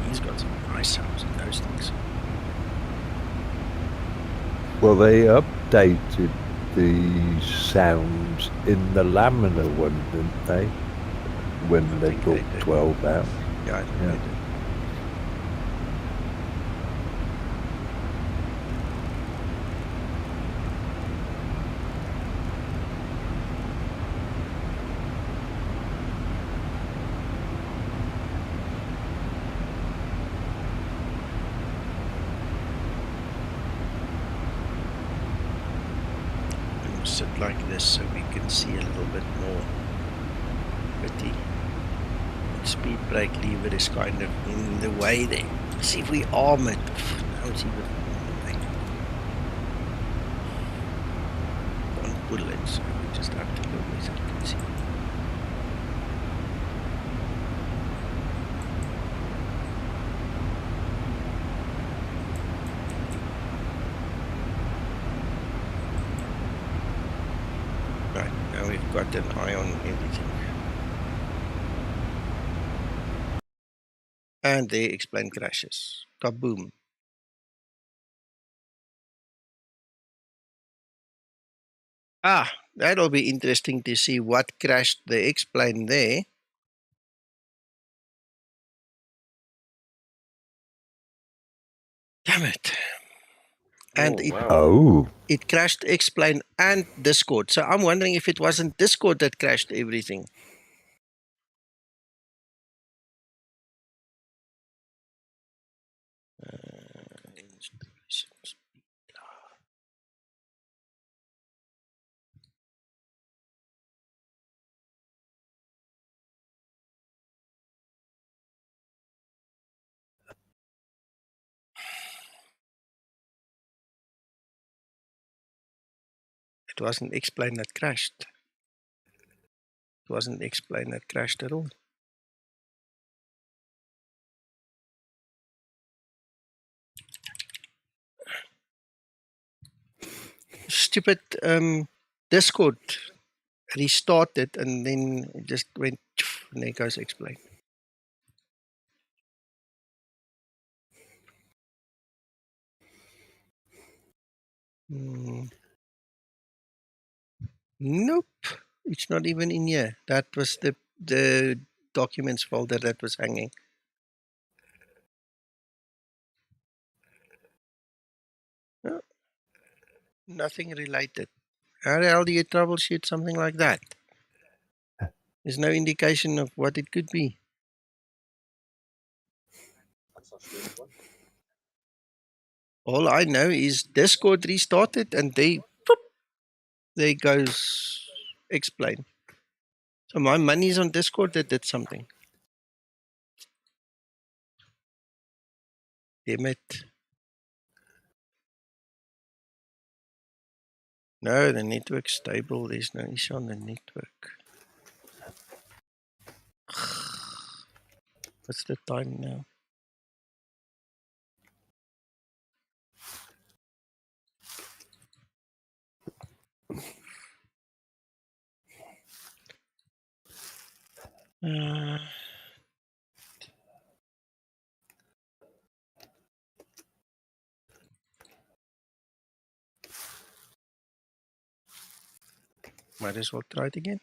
He's got some nice sounds and those things. Well, they updated the sounds in the Laminar one, didn't they? When they brought 12 out. Yeah, I think they did. Sit like this so we can see a little bit more. But the speed brake lever is kind of in the way there. See if we arm it. Now it's even moving. Don't pull it, so we just have to look as you can see. Right, now we've got an eye on everything. And they explain crashes. Kaboom. Ah, that'll be interesting to see what crashed the X-plane there. Damn it. And it crashed X-plane and Discord. So I'm wondering if it wasn't Discord that crashed everything. It wasn't X-plane that crashed. It wasn't X-plane that crashed at all. Stupid Discord restarted and then it just went and there goes X-plane. Nope, it's not even in here. That was the documents folder that was hanging. No, nothing related. How the hell do you troubleshoot something like that? There's no indication of what it could be. All I know is Discord restarted and there goes Explain. So my money's on Discord that did something. Damn it. No, the network's stable. There's no issue on the network. What's the time now? Might as well try it again.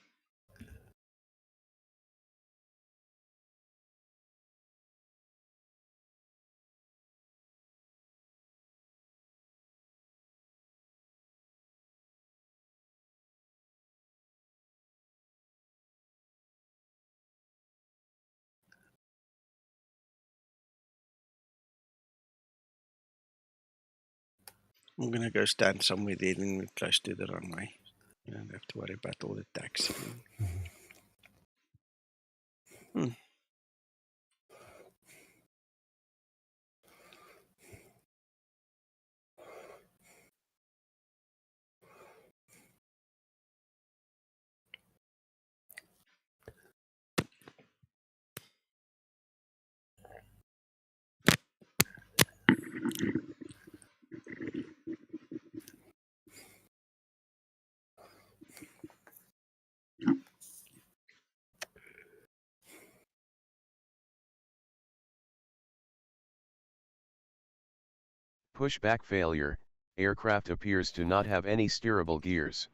I'm gonna go stand somewhere there and we're close to the runway. You don't have to worry about all the taxiing. Pushback failure, aircraft appears to not have any steerable gears.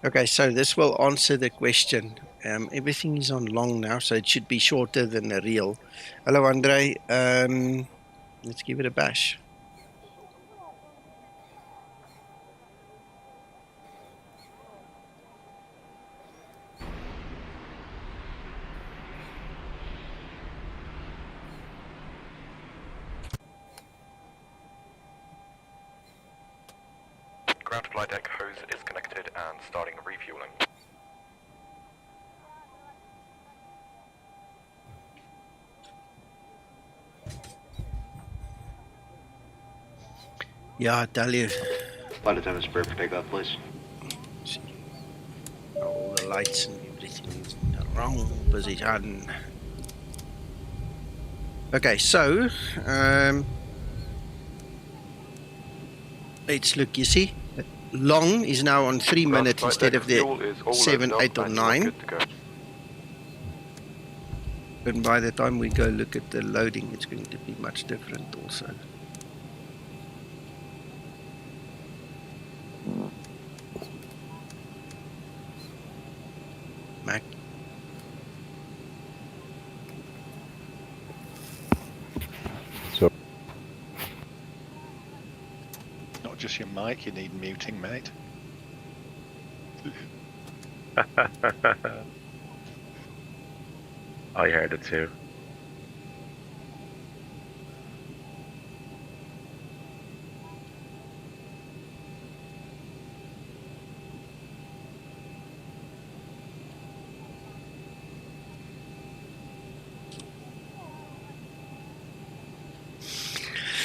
Okay, so this will answer the question. Everything is on long now, so it should be shorter than the real. Hello, Andre. Let's give it a bash. Ground flight deck hose is connected and starting refueling. Yeah, I tell you. Flight attendant spare for takeoff, please. All the lights and everything is in the wrong position. Okay, so let's look. You see, long is now on 3 minutes instead of the 7, 8, or 9. And by the time we go look at the loading, it's going to be much different also. Mach. So, Not just your mic, you need muting, mate. I heard it too.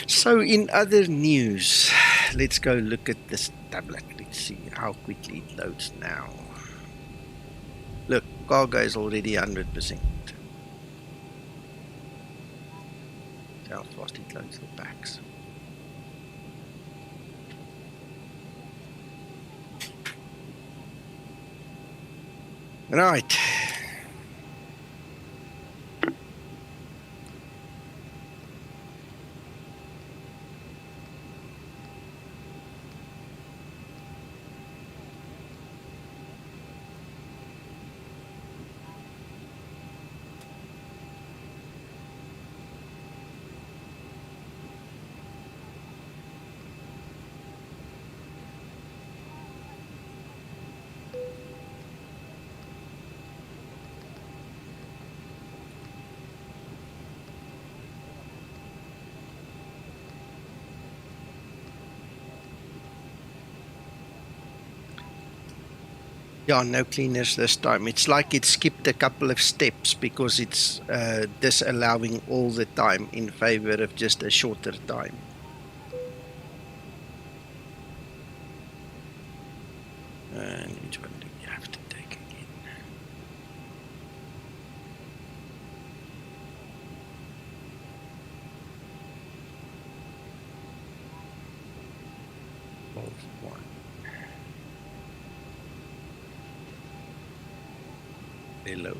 So in other news, let's go look at this tablet. Let's see how quickly it loads now. Look, cargo is already 100%. How fast it loads the packs. Right. Yeah, no cleaners this time. It's like it skipped a couple of steps because it's disallowing all the time in favor of just a shorter time. And which one do we have to take again? One. Hello.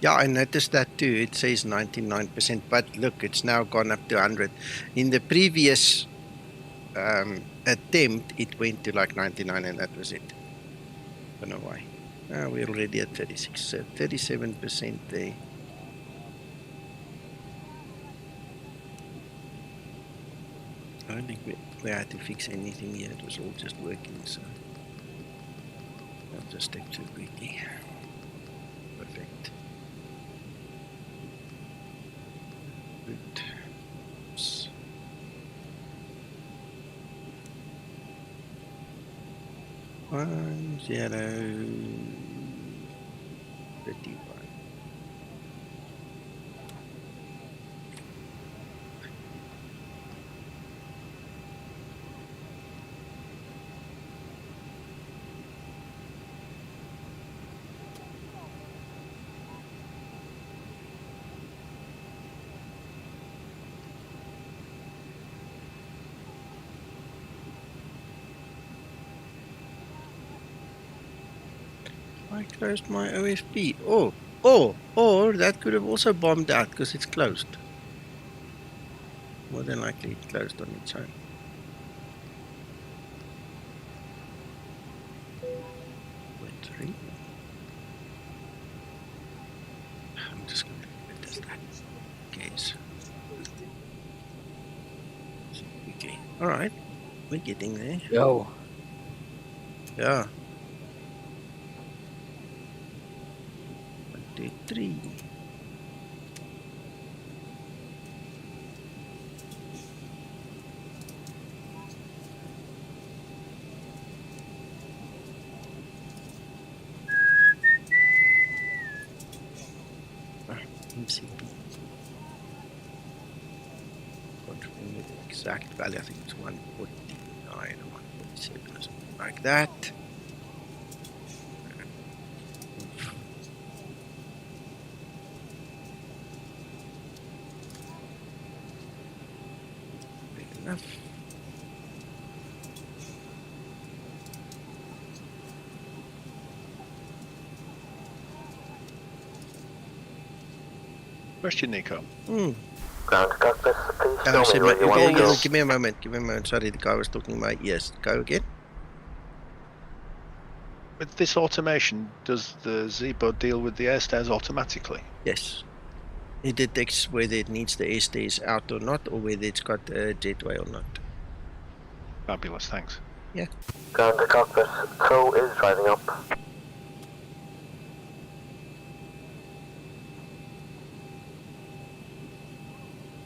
Yeah, I noticed that too. It says 99%, but look, it's now gone up to 100. In the previous attempt, it went to like 99 and that was it. Don't know why. We're already at 36, so 37% there. I don't think we had to fix anything here. It was all just working, so I'll just step too quickly. Perfect. Good. Oops. One, 0, 31. I closed my OFP. Or that could have also bombed out because it's closed. More than likely it closed on its own. Wait, 3. I'm just going to leave it as that. Okay, so. Okay, alright. We're getting there. Yo. Yeah. 1, 2, 3. MCP. Confirm the exact value. I think it's 149 or 147 or something like that. Big enough. Question, Nico. Ground to cockpit, please Oh, show me where you want to go. give me a moment. Give me a moment. Sorry, the guy was talking my ears. Go again. With this automation, does the Zibo deal with the air stairs automatically? Yes. It detects whether it needs the air stairs out or not, or whether it's got a jetway or not. Fabulous, thanks. Yeah. Ground to cockpit, Crow is driving up.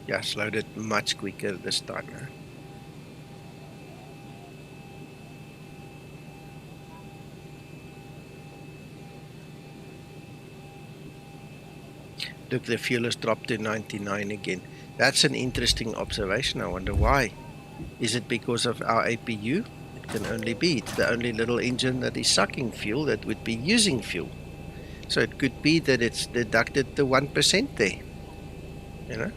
Yeah, slowed it much quicker this time. Huh? Look, the fuel has dropped to 99 again. That's an interesting observation. I wonder why. Is it because of our APU? It can only be. It's the only little engine that is sucking fuel that would be using fuel. So it could be that it's deducted the 1% there. You know?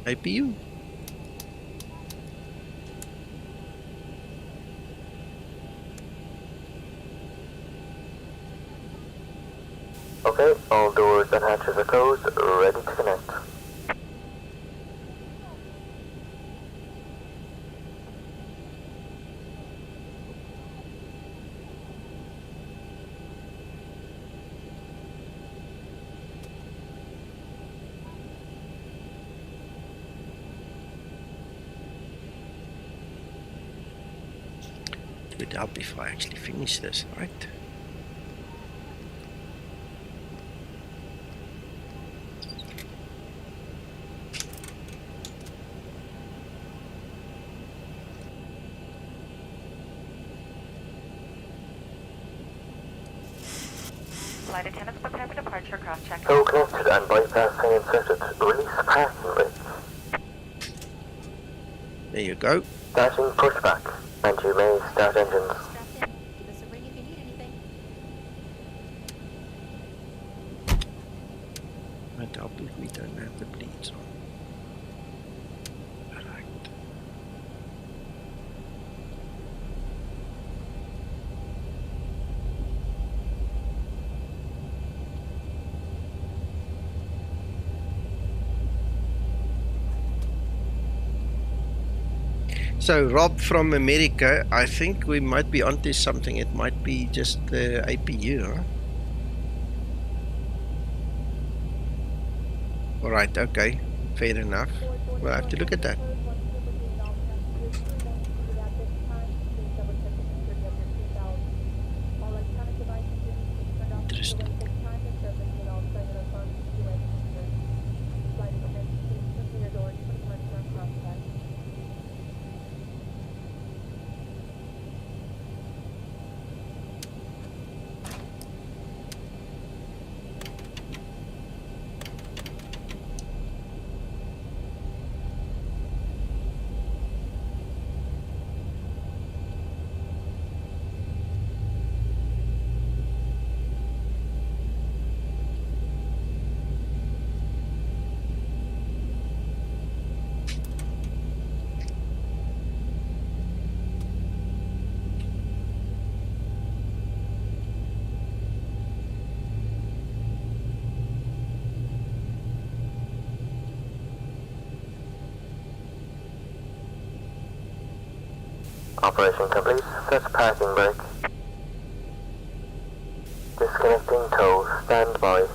APU. Okay, all doors and hatches are closed, ready to connect. It would help if I actually finish this, right? flight attendants prepare for departure cross-check. So connected and bypassing inserted. Release parking brake. There you go. Starting pushback. And you may start engines. Give us a ring if you need anything. Might help if we don't have the bleeds on. Alright. So Rob from America, I think we might be onto something. It might be just the APU, huh? Alright, okay. Fair enough. We'll have to look at that. Interesting. Operation complete. Set parking brake. Disconnecting tow. Stand by.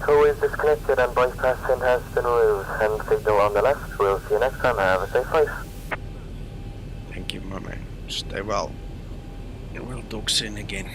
Tow is disconnected and bypassing has been removed. And signal on the left. We'll see you next time. Have a safe flight. Thank you, my man. Stay well. And we'll talk soon again.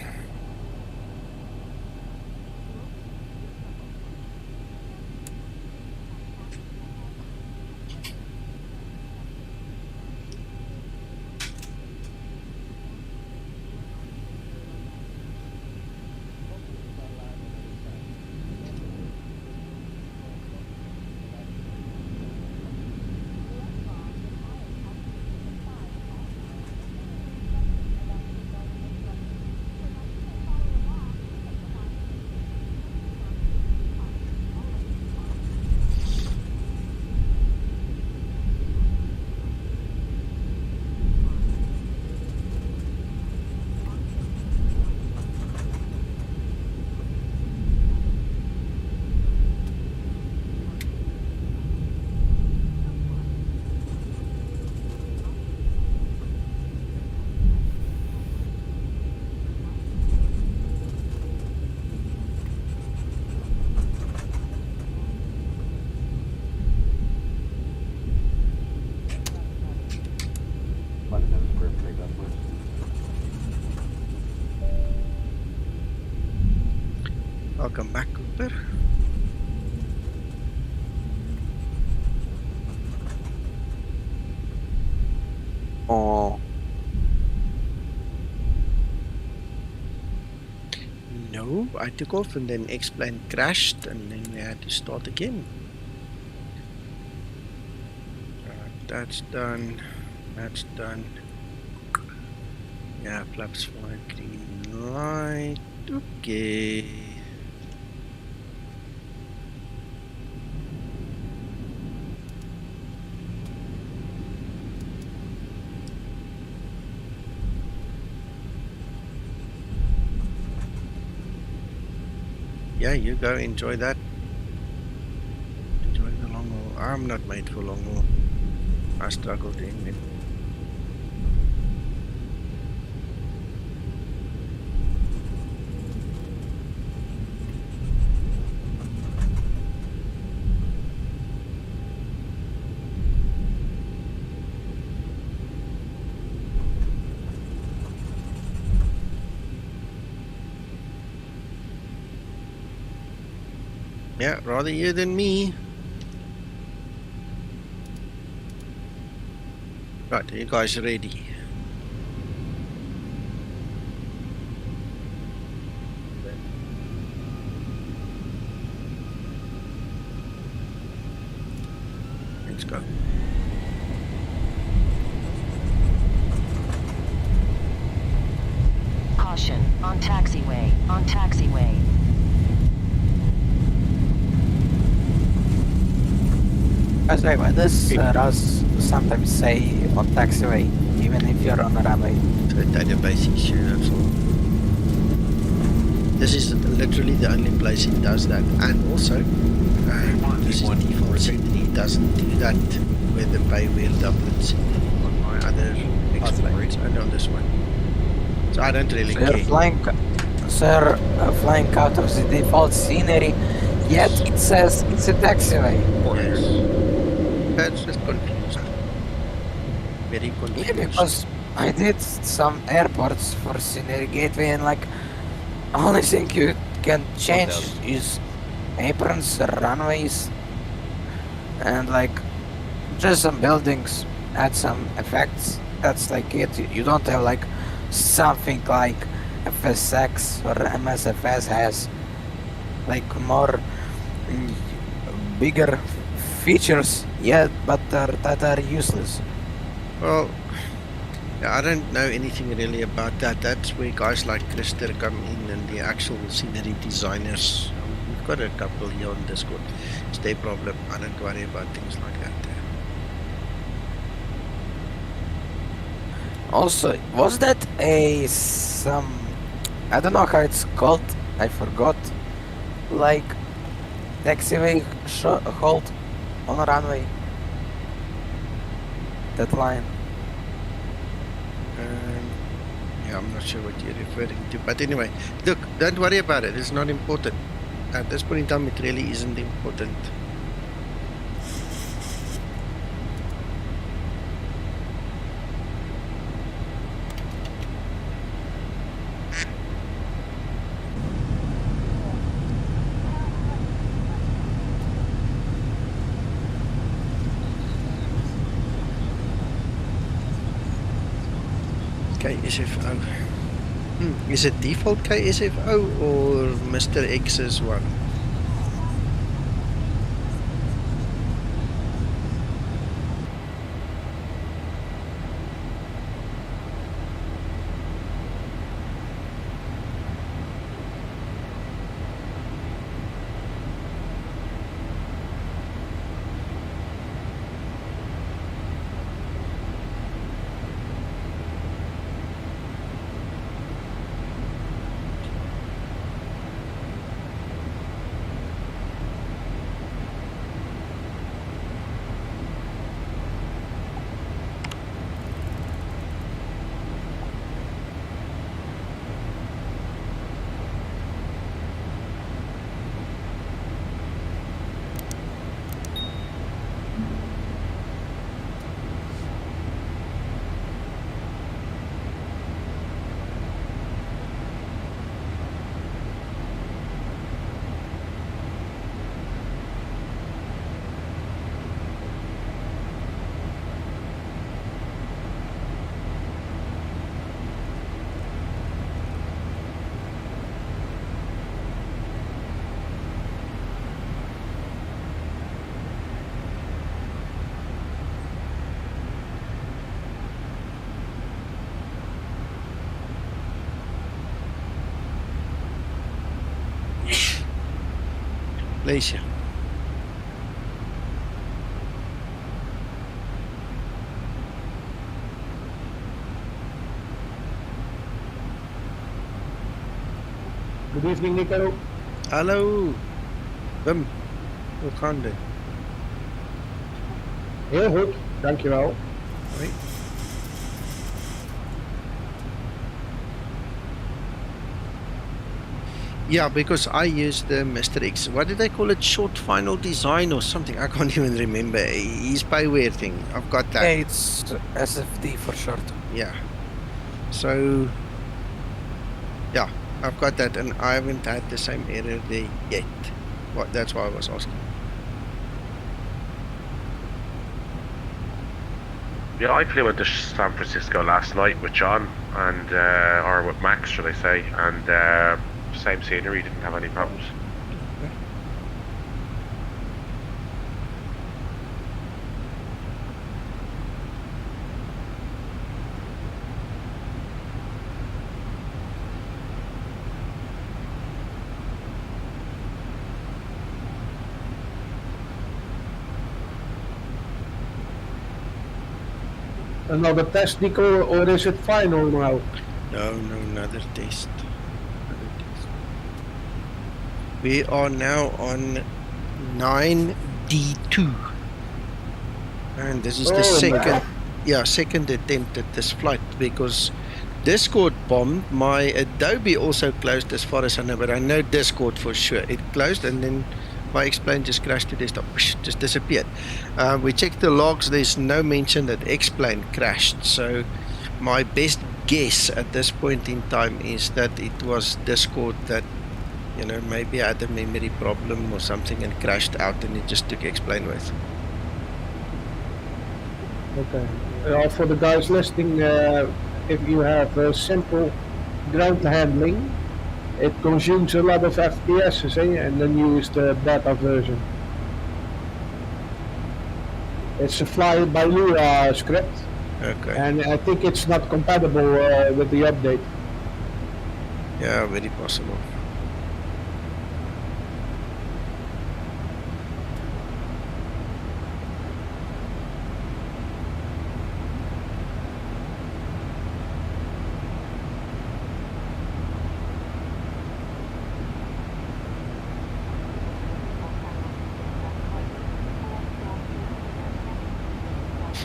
Welcome back, Cooper. Oh. No, I took off and then X-plane crashed and then we had to start again. That's done. That's done. Yeah, flaps flying, green light. Okay. Yeah, you go enjoy that. Enjoy the long haul. I'm not made for long haul. I struggle doing it. Yeah, rather you than me. Right, are you guys ready? Let's go. Caution, on taxiway, on taxiway. As I why does Ross sometimes say on taxiway, even if you're on a runway? It's a database issue, that's all. This is literally the only place it does that. And also, this is default setting. It doesn't do that with the pay wheel doublets on my other X-planes, only on this one. So I don't really care. Flying out of the default scenery, yet it says it's a taxiway. Yes. That's just confused. Very confused. Yeah, because I did some airports for scenery gateway and like only thing you can change is aprons, runways, and like just some buildings, add some effects. That's like it. You don't have like something like FSX or MSFS has, like more bigger features, yeah, but that are useless. Well, yeah, I don't know anything really about that. That's where guys like Krister come in and the actual scenery designers. We've got a couple here on Discord. It's their problem. I don't worry about things like that. Also, was that some I don't know how it's called, I forgot, like taxiway hold on a runway, that line? Yeah, I'm not sure what you're referring to, but anyway, look, don't worry about it. It's not important. At this point in time, it really isn't important. KSFO. Is it default KSFO or Mr. X's one? Malaysia. Good evening, Nico. Hallo. Wim, hoe gaan dit? Heel goed, dankjewel. Hoi. Yeah, because I used the Mr. X. What did they call it? Short final design or something? I can't even remember. His spyware thing. I've got that. Yeah, it's SFD for short. Yeah. So, yeah, I've got that, and I haven't had the same error there yet. That's why I was asking. Yeah, I flew into San Francisco last night with John and or with Max, should I say, and same scenery, didn't have any problems. Another test, Nico, or is it final now? No, another test. We are now on 9D2. And this is the second attempt at this flight, because Discord bombed. My Adobe also closed as far as I know, but I know Discord for sure. It closed, and then my X-plane just crashed to desktop, just disappeared. We checked the logs, there's no mention that X-plane crashed, so my best guess at this point in time is that it was Discord that, you know, maybe had a memory problem or something and crashed out, and it just took X-plane with. Okay. For the guys listening, if you have simple ground handling, it consumes a lot of FPS, and then use the beta version. It's a fly by Lua script. Okay. And I think it's not compatible with the update. Yeah, very possible.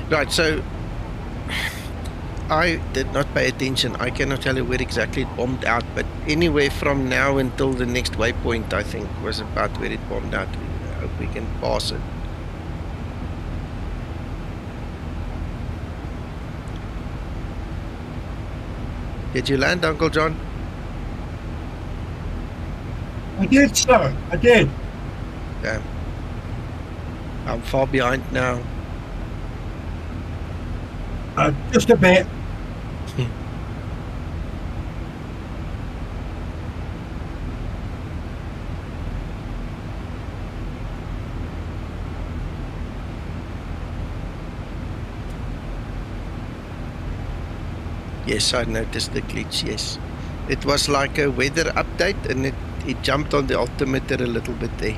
Right, so I did not pay attention. I cannot tell you where exactly it bombed out, but anywhere from now until the next waypoint, I think, was about where it bombed out. I hope we can pass it. Did you land, Uncle John? I did, sir. I did. Damn. I'm far behind now. Just a bit. Yes, I noticed the glitch, yes. It was like a weather update, and it jumped on the altimeter a little bit there.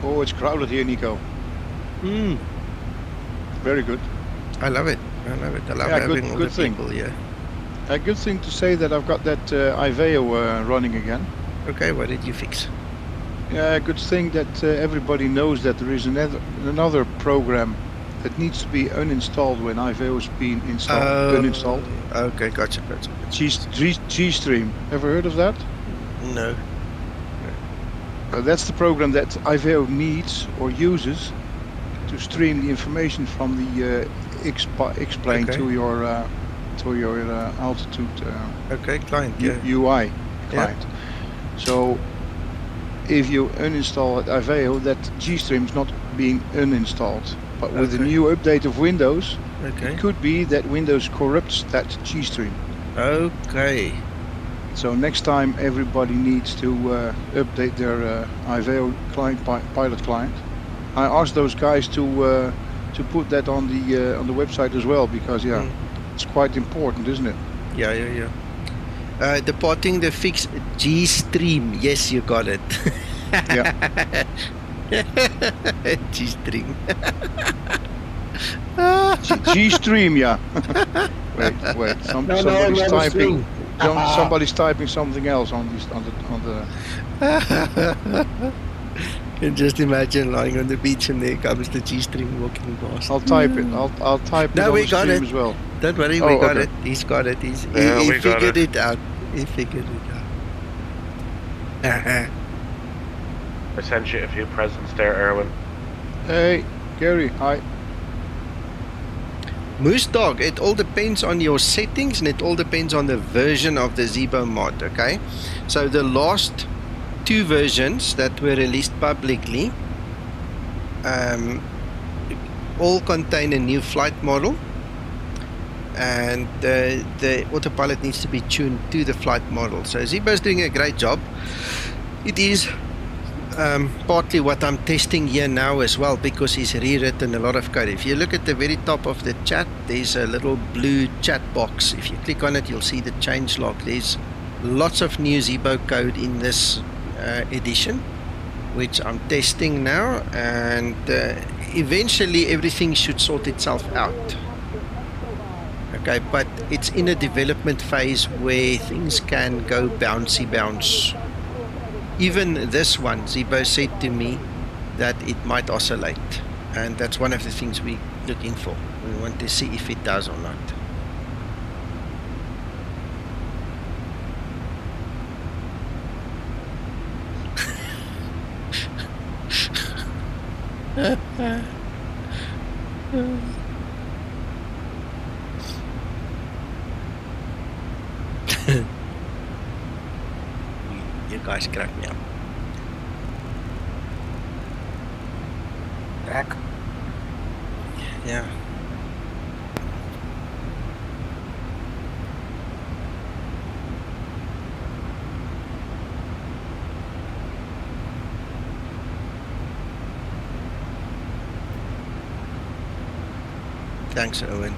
Oh, it's crowded here, Nico. Very good. I love it. I love it. I love having all the people here. A good thing to say that I've got that IVEO running again. Okay, what did you fix? Yeah, good thing that everybody knows that there is another program that needs to be uninstalled when IVEO is being uninstalled. Okay, gotcha. G-Stream. Ever heard of that? No. That's the program that IVEO needs or uses to stream the information from the X-plane to your altitude client, UI client. Yeah. So if you uninstall at IVEO, that G-Stream is not being uninstalled. But with the new update of Windows, it could be that Windows corrupts that G-Stream. Okay. So next time everybody needs to update their IVEO client, pilot client. I asked those guys to put that on the website as well, because it's quite important, isn't it? Yeah. Departing the fixed G-stream. Yes, you got it. Yeah. G-stream. G-stream, yeah. wait. Somebody's typing. Somebody's typing something else on the. Can just imagine lying on the beach and there comes the G-string walking past. I'll type it. I'll type it No, on we the got stream it. as well. Don't worry, we got it. He's got it. He figured it out. He figured it out. I sent you a few presents there, Erwin. Hey, Gary, hi. Moose Dog, it all depends on your settings and it all depends on the version of the Zibo mod, okay? So the last 2 versions that were released publicly all contain a new flight model, and the autopilot needs to be tuned to the flight model. So Zibo is doing a great job. It is partly what I'm testing here now as well, because he's rewritten a lot of code. If you look at the very top of the chat, there's a little blue chat box. If you click on it, you'll see the changelog. There's lots of new Zibo code in this edition, which I'm testing now, and eventually everything should sort itself out. Okay, but it's in a development phase where things can go bounce. Even this one, Zibo said to me that it might oscillate, and that's one of the things we're looking for. We want to see if it does or not. You guys crack me up. Crack? Yeah. Thanks, Owen.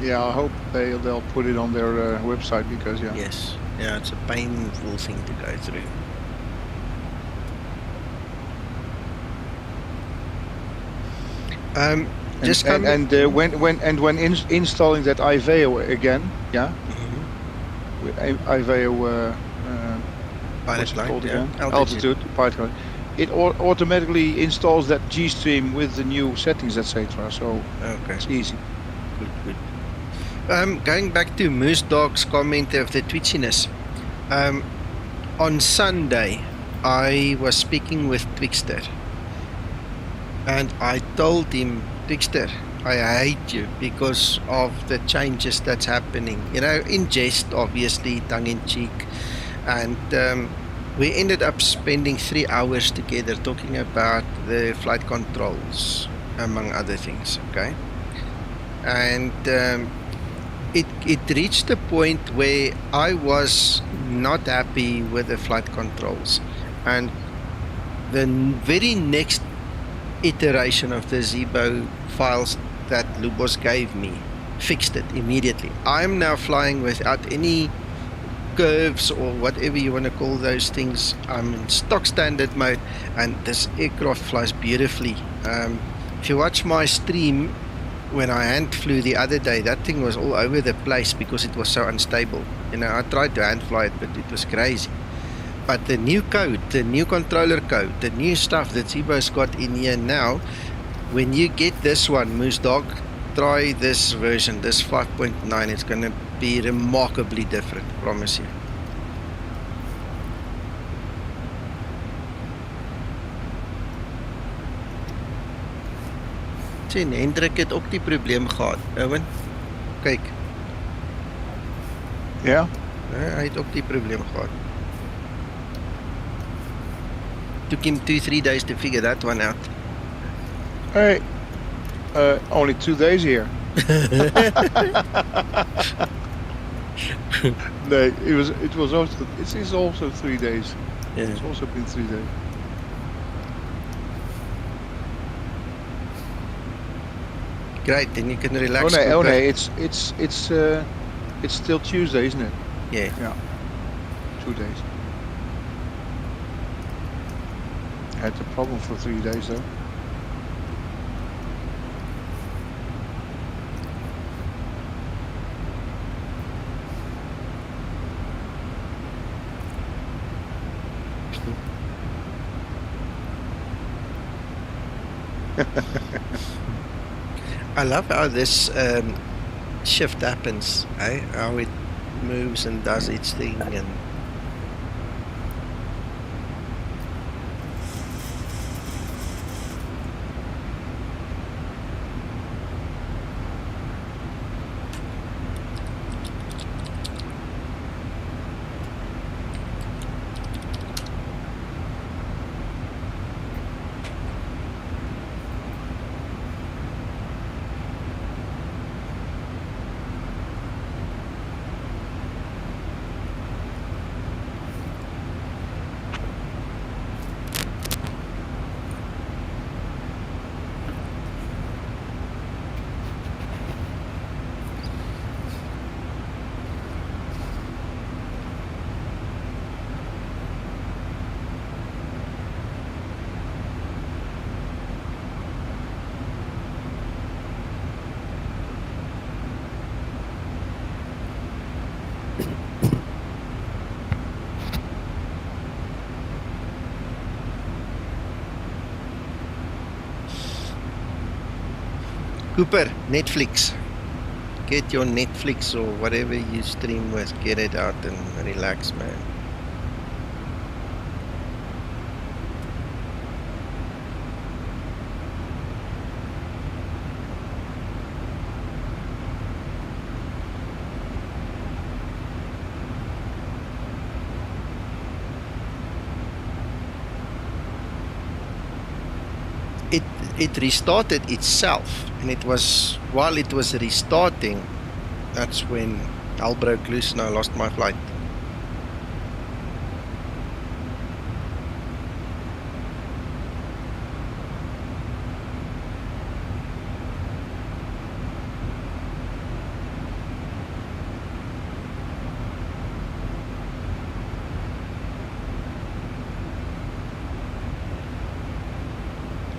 Yeah, I hope they'll put it on their website, because Yes. Yeah, it's a painful thing to go through. Just come when installing that IVAO again, yeah, IVAO what's it called again? Altitude pilot. It automatically installs that G-stream with the new settings, etc. So it's easy. Good. Going back to Moose Dog's comment of the twitchiness. On Sunday, I was speaking with Twixter, and I told him, Twixter, I hate you because of the changes that's happening. You know, in jest, obviously, tongue-in-cheek, and we ended up spending 3 hours together talking about the flight controls, among other things. Okay, and it reached a point where I was not happy with the flight controls, and the very next iteration of the Zibo files that Lubos gave me fixed it immediately. I'm now flying without any curves or whatever you want to call those things. I'm in stock standard mode, and this aircraft flies beautifully. If you watch my stream when I hand flew the other day, that thing was all over the place because it was so unstable. You know, I tried to hand fly it, but it was crazy. But the new code, the new controller code, the new stuff that Zibo's got in here now, when you get this one, Moose Dog, try this version, this 5.9. It's going to be remarkably different, promise you. Sien, Hendrik het ook die probleem gehad, Owen. Kyk. Ja? Hy het ook die probleem gehad. Took him 2-3 days to figure that one out. Hey, only 2 days here. No, it is also 3 days. Yeah. It's also been 3 days. Great, then you can Oh relax. no, Cooper. it's still Tuesday, isn't it? Yeah. Yeah. 2 days. I had the problem for 3 days though. I love how this shift happens, eh? How it moves and does its thing, and Cooper, Netflix. Get your Netflix or whatever you stream with, get it out and relax, man. It restarted itself, and it was while it was restarting, that's when hell broke loose and I lost my flight.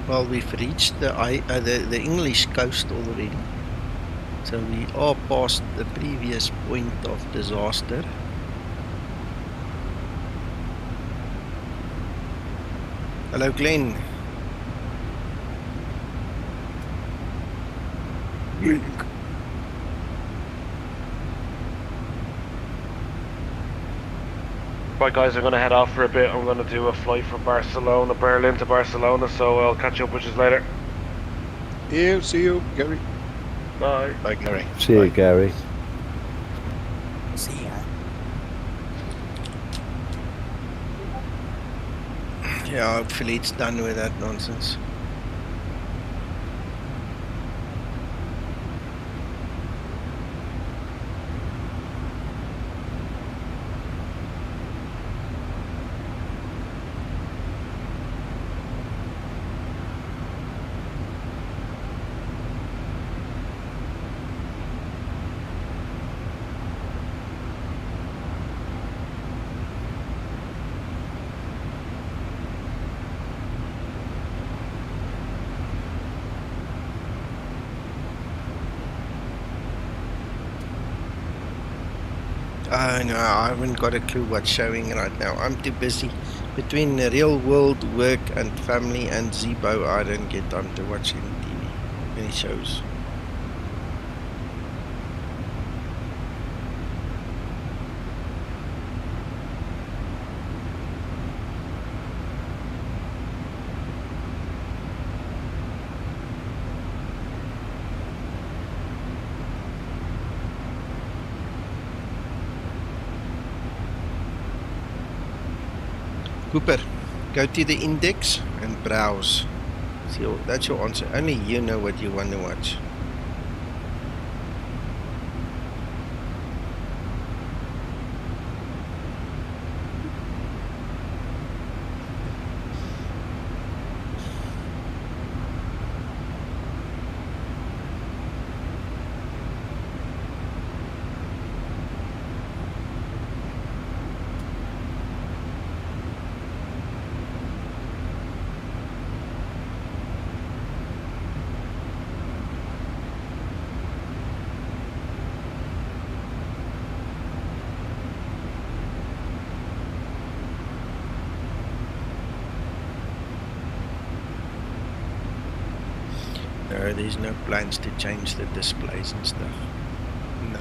Well, we've reached the English coast already, so we are past the previous point of disaster. Hello, Glenn. Right guys, I'm going to head off for a bit. I'm going to do a flight from Berlin to Barcelona, so I'll catch up with you later. Yeah, see you, Gary. Bye. Bye, Gary. See you, Gary. See ya. Yeah, hopefully it's done with that nonsense. No, I haven't got a clue what's showing right now. I'm too busy. Between the real world, work and family and Zibo, I don't get time to watch any TV, any shows. Cooper, go to the index and browse. See, that's your answer. Only you know what you want to watch. No, there's no plans to change the displays and stuff. No.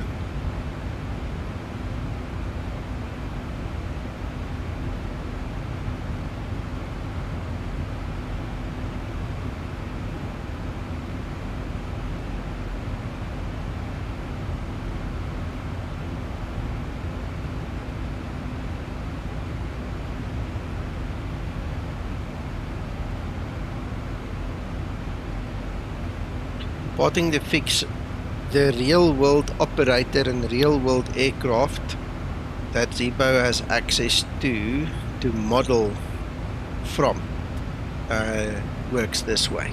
Reporting the fix, the real-world operator and real-world aircraft that Zibo has access to model from works this way.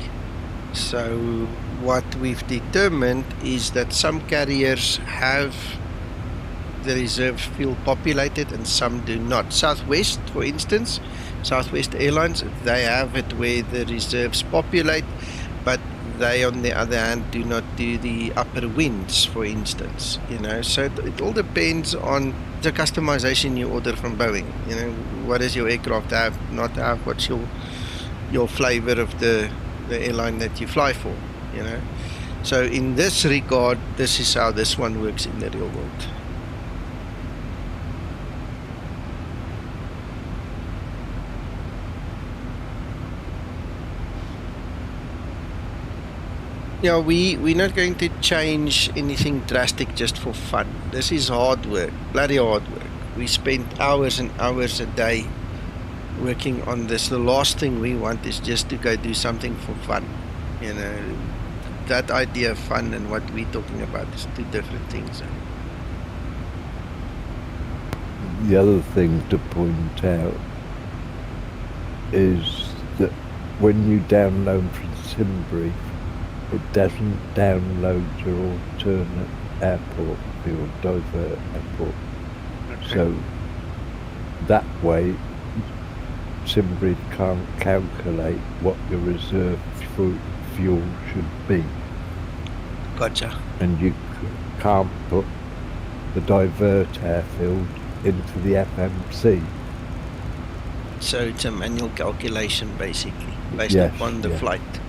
So what we've determined is that some carriers have the reserve field populated and some do not. Southwest, for instance, Southwest Airlines, they have it where the reserves populate, but they on the other hand do not do the upper winds, for instance, you know. So it all depends on the customization you order from Boeing. You know, what does your aircraft have, not have, what's your flavor of the airline that you fly for, you know. So in this regard, this is how this one works in the real world. Yeah, we're not going to change anything drastic just for fun. This is hard work, bloody hard work. We spend hours and hours a day working on this. The last thing we want is just to go do something for fun. You know, that idea of fun and what we're talking about is two different things. The other thing to point out is that when you download from SimBrief, it doesn't download your alternate airport, your divert airport. Okay. So that way, SimBrief can't calculate what your reserve fuel should be. Gotcha. And you can't put the divert airfield into the FMC. So it's a manual calculation basically, based Yes, upon the yeah. flight.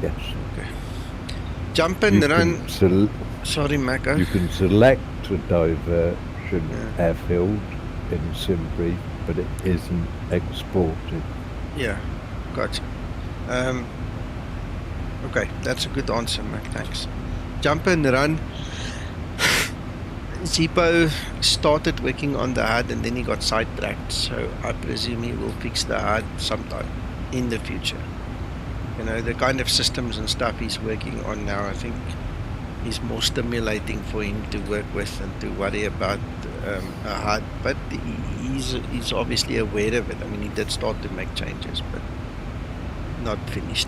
Yes. Okay. Jump and run. Sorry, Mako. You can select a diversion airfield in SimBrief, but it isn't exported. Yeah, gotcha. Okay, that's a good answer, Mac. Thanks. Jump and run. Zibo started working on the HUD and then he got sidetracked, so I presume he will fix the HUD sometime in the future. You know, the kind of systems and stuff he's working on now, I think is more stimulating for him to work with and to worry about a HUD, but he's obviously aware of it. I mean, he did start to make changes, but not finished.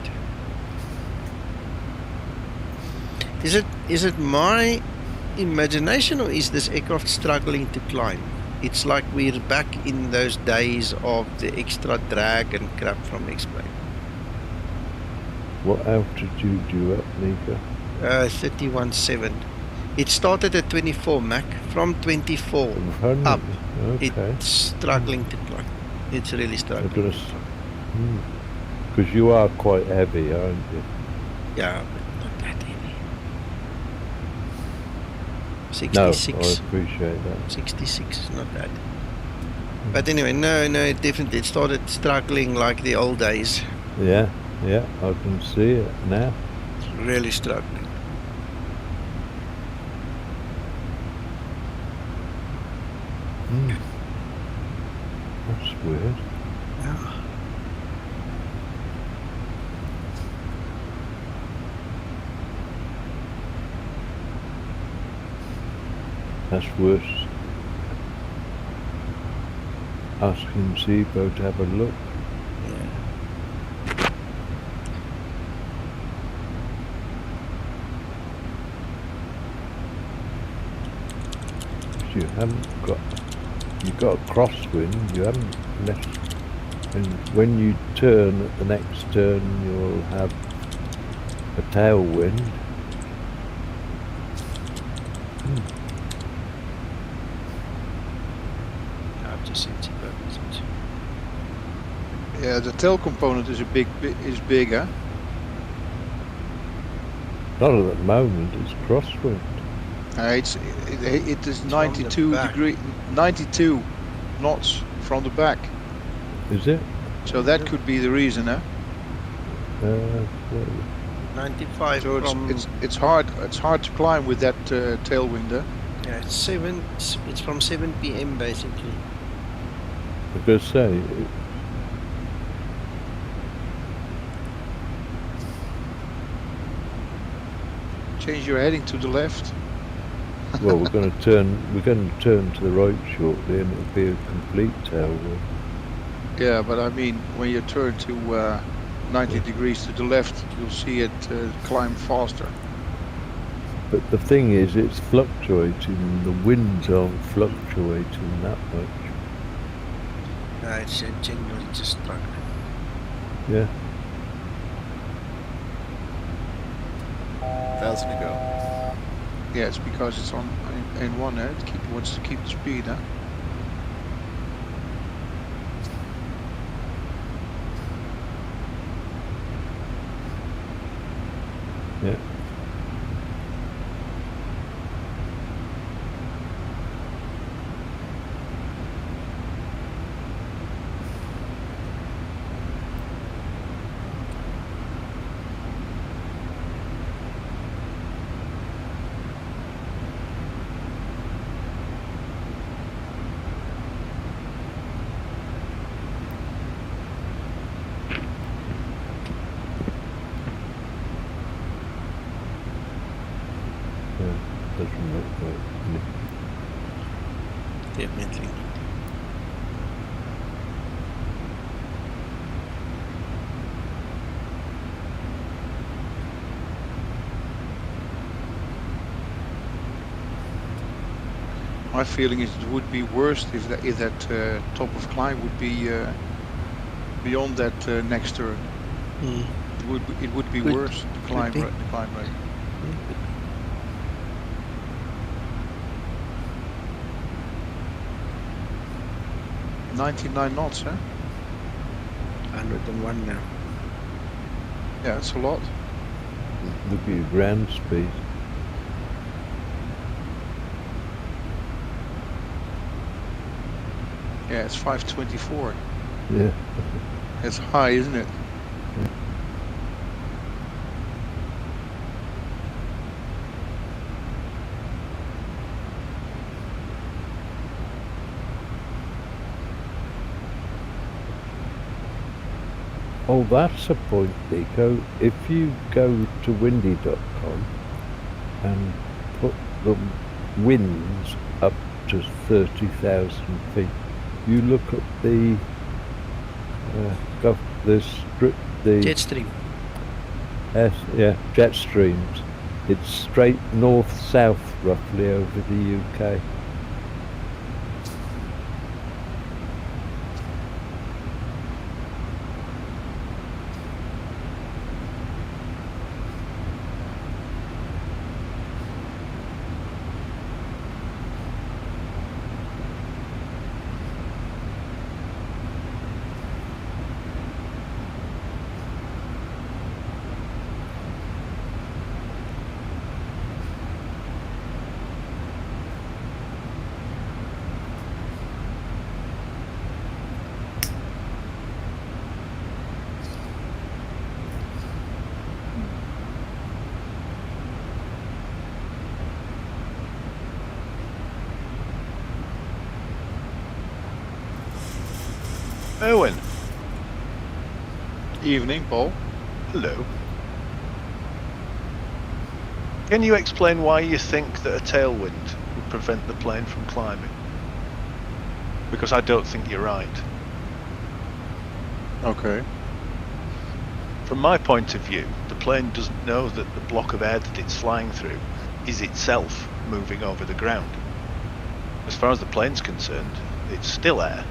Is it my imagination, or is this aircraft struggling to climb? It's like we're back in those days of the extra drag and crap from X-Plane. What altitude you at, Nico? 31.7. It started at 24 Mach. From 24 up, it's struggling to climb. It's really struggling. Because you are quite heavy, aren't you? Yeah, but not that heavy. 66. No, I appreciate that. 66 is not bad. But anyway, no, definitely it started struggling like the old days. Yeah, I can see it now. It's really struggling. That's weird. Yeah. That's worse. Asking Zibo to have a look. You haven't got, you've got a crosswind, you haven't left, and when you turn at the next turn you'll have a tailwind. I've just seen Zibo. Yeah, the tail component is bigger. Not at the moment, it's crosswind. It is from the 92 back. 92 knots from the back. Is it? So that could be the reason, huh? 95 So from... it's hard to climb with that tailwind, huh? Yeah, it's from 7 p.m. basically. I was say, Change your heading to the left. well, we're going to turn to the right shortly, and it'll be a complete tailwind. Yeah, but I mean, when you turn to 90 degrees to the left, you'll see it climb faster. But the thing is, it's fluctuating. The winds aren't fluctuating that much. No, it's generally just struggling. Yeah. 1,000 to go. Yeah, it's because it's on N1, huh? It wants to keep the speed, huh? Yeah. Doesn't look like Definitely. My feeling is it would be worse if that top of climb would be beyond that next turn. It would be Could- worse, the climb rate. 99 knots, huh? 101 now. Yeah, it's a lot. look at your ground speed. Yeah, it's 524. Yeah. It's high, isn't it? Oh, that's a point, Nico. If you go to windy.com and put the winds up to 30,000 feet, you look at the Jet stream. Yes, yeah, jet streams. It's straight north-south roughly over the UK. Owen. Evening, Paul. Hello. Can you explain why you think that a tailwind would prevent the plane from climbing? Because I don't think you're right. Okay. From my point of view, the plane doesn't know that the block of air that it's flying through is itself moving over the ground. As far as the plane's concerned, it's still air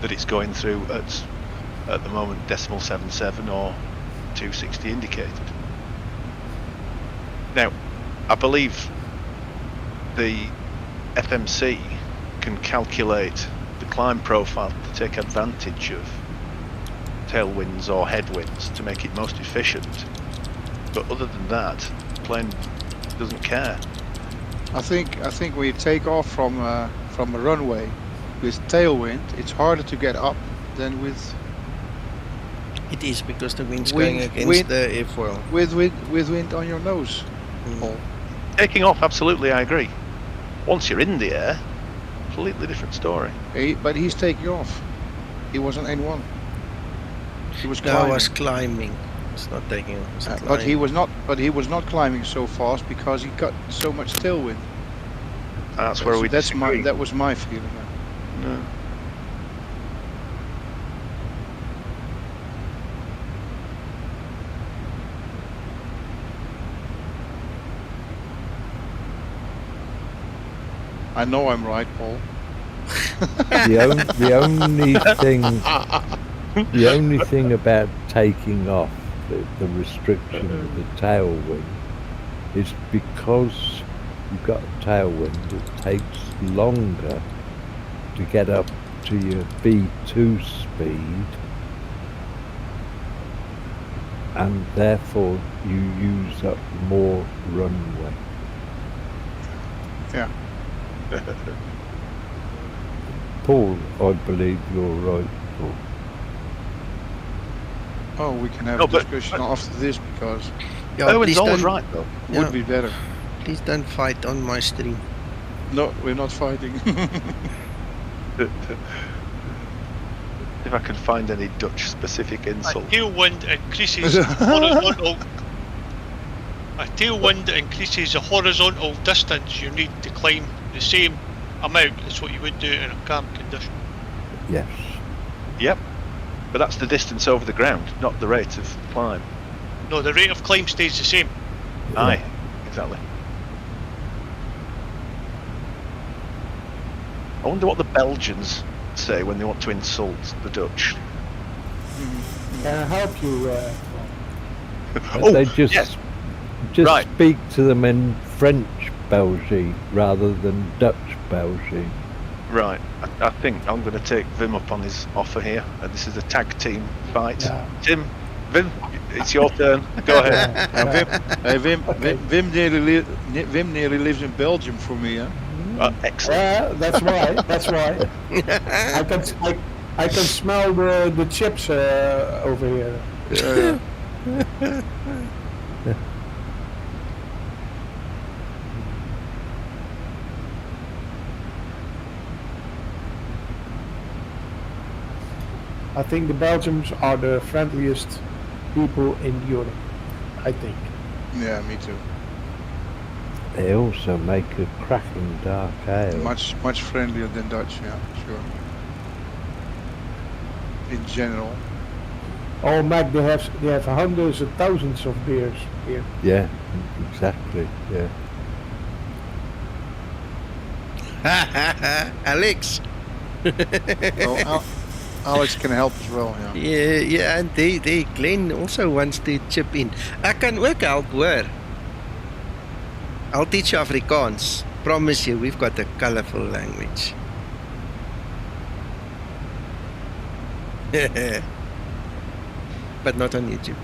that it's going through at the moment 0.77 or 260 indicated. Now, I believe the FMC can calculate the climb profile to take advantage of tailwinds or headwinds to make it most efficient. But other than that, the plane doesn't care. I think when you take off from a runway with tailwind, it's harder to get up than with. It is because the wind's Wind- going against wind- the airfoil. with wind on your nose. Paul. Taking off, absolutely, I agree. Once you're in the air, completely different story. But he's taking off. He was on N1. He was No, climbing. I was climbing. It's not taking off. It's But climbing. he was not. But he was not climbing so fast because he got so much tailwind. That's where we disagree. That was my feeling. No. I know I'm right, Paul. The only thing about taking off, the restriction of the tailwind, is because you've got a tailwind, it takes longer to get up to your V2 speed, and therefore you use up more runway. Yeah. Paul, I believe you're right, Paul. Oh, we can have No, a but- discussion after this because Yeah, Owen's please always don't- right, though. Yeah. would be better. Please don't fight on my stream. No, we're not fighting. If I can find any Dutch-specific insult. Tailwind increases horizontal. A tailwind increases the horizontal distance you need to climb the same amount as what you would do in a calm condition. Yes. Yep. But that's the distance over the ground, not the rate of climb. No, the rate of climb stays the same. Aye, exactly. I wonder what the Belgians say when they want to insult the Dutch. Can I help you? They just Right. speak to them in French Belgique rather than Dutch Belgique. Right, I think I'm going to take Vim up on his offer here. This is a tag team fight. Yeah. Vim, it's your turn. Go ahead. Wim nearly lives in Belgium for me, huh? Excellent. Yeah, that's why. That's why. I can smell the chips over here. I think the Belgians are the friendliest people in Europe. I think. Yeah, me too. They also make a cracking dark ale. Much friendlier than Dutch, yeah, sure. In general. Oh, Mac, they have hundreds of thousands of beers here. Yeah, exactly. Yeah. Alex. Oh, Alex can help as well, yeah. Yeah, and they Glenn also wants to chip in. Ek kan ook help, hoor. I'll teach you Afrikaans. Promise you, we've got a colorful language. But not on YouTube.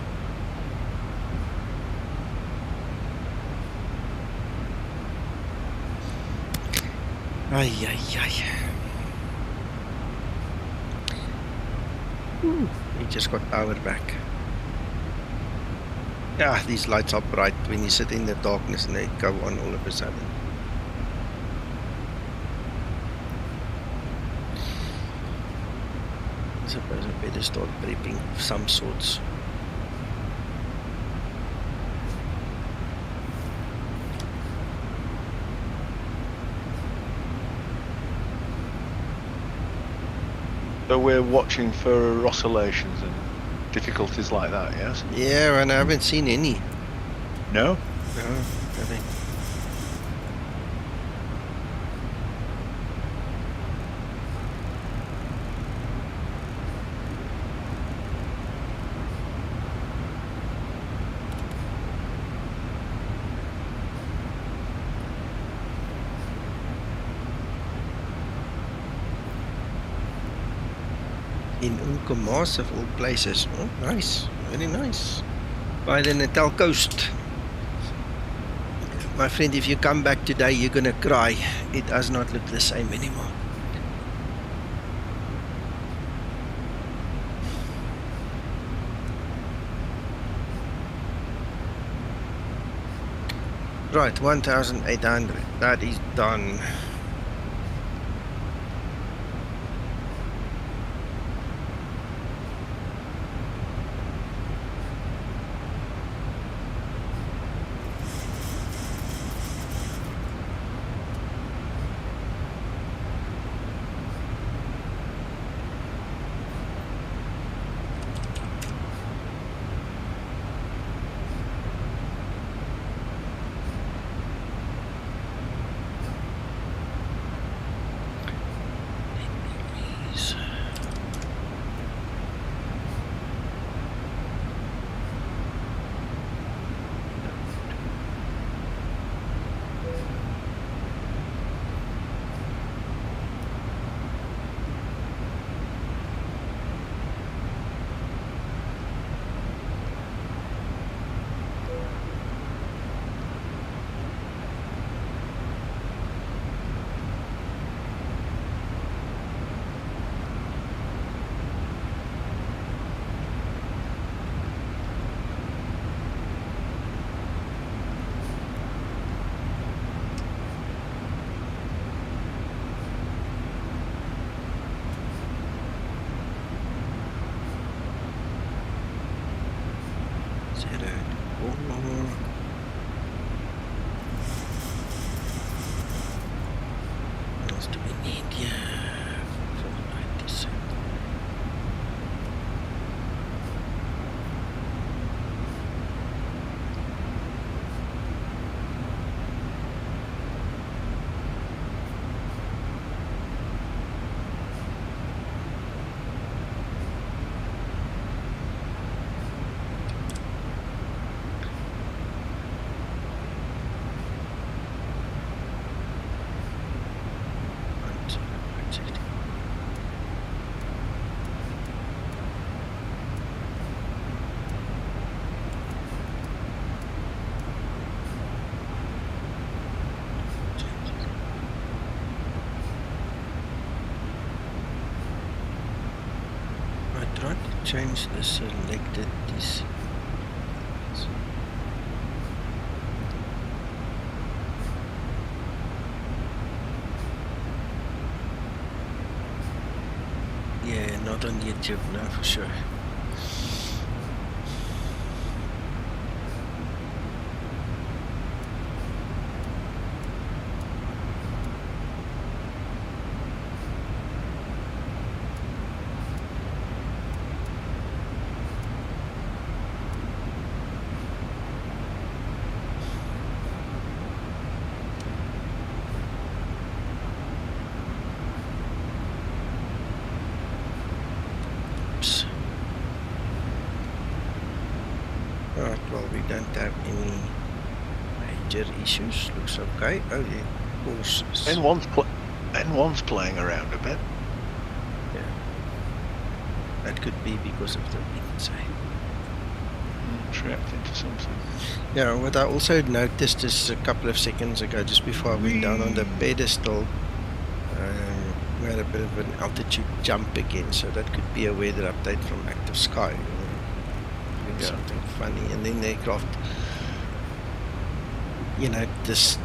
Ay, ay, ay. He just got power back. Yeah, these lights are bright when you sit in the darkness and they go on all of a sudden. I suppose I better start prepping of some sorts. So we're watching for oscillations and difficulties like that, yes? Yeah, and I haven't seen any. No? No, nothing. In Uncomas of all places. Oh, nice. Very nice. By the Natal coast. My friend, if you come back today, you're gonna cry. It does not look the same anymore. Right, 1,800. That is done. Change the selected DC. Yeah, not on YouTube, no, for sure. Issues looks okay. Oh yeah, courses. N1's playing around a bit. Yeah, that could be because of the wind, say. Trapped into something. Yeah, what I also noticed is a couple of seconds ago, just before I went down on the pedestal, we had a bit of an altitude jump again, so that could be a weather update from Active Sky. Doing something funny, and then the aircraft, you know,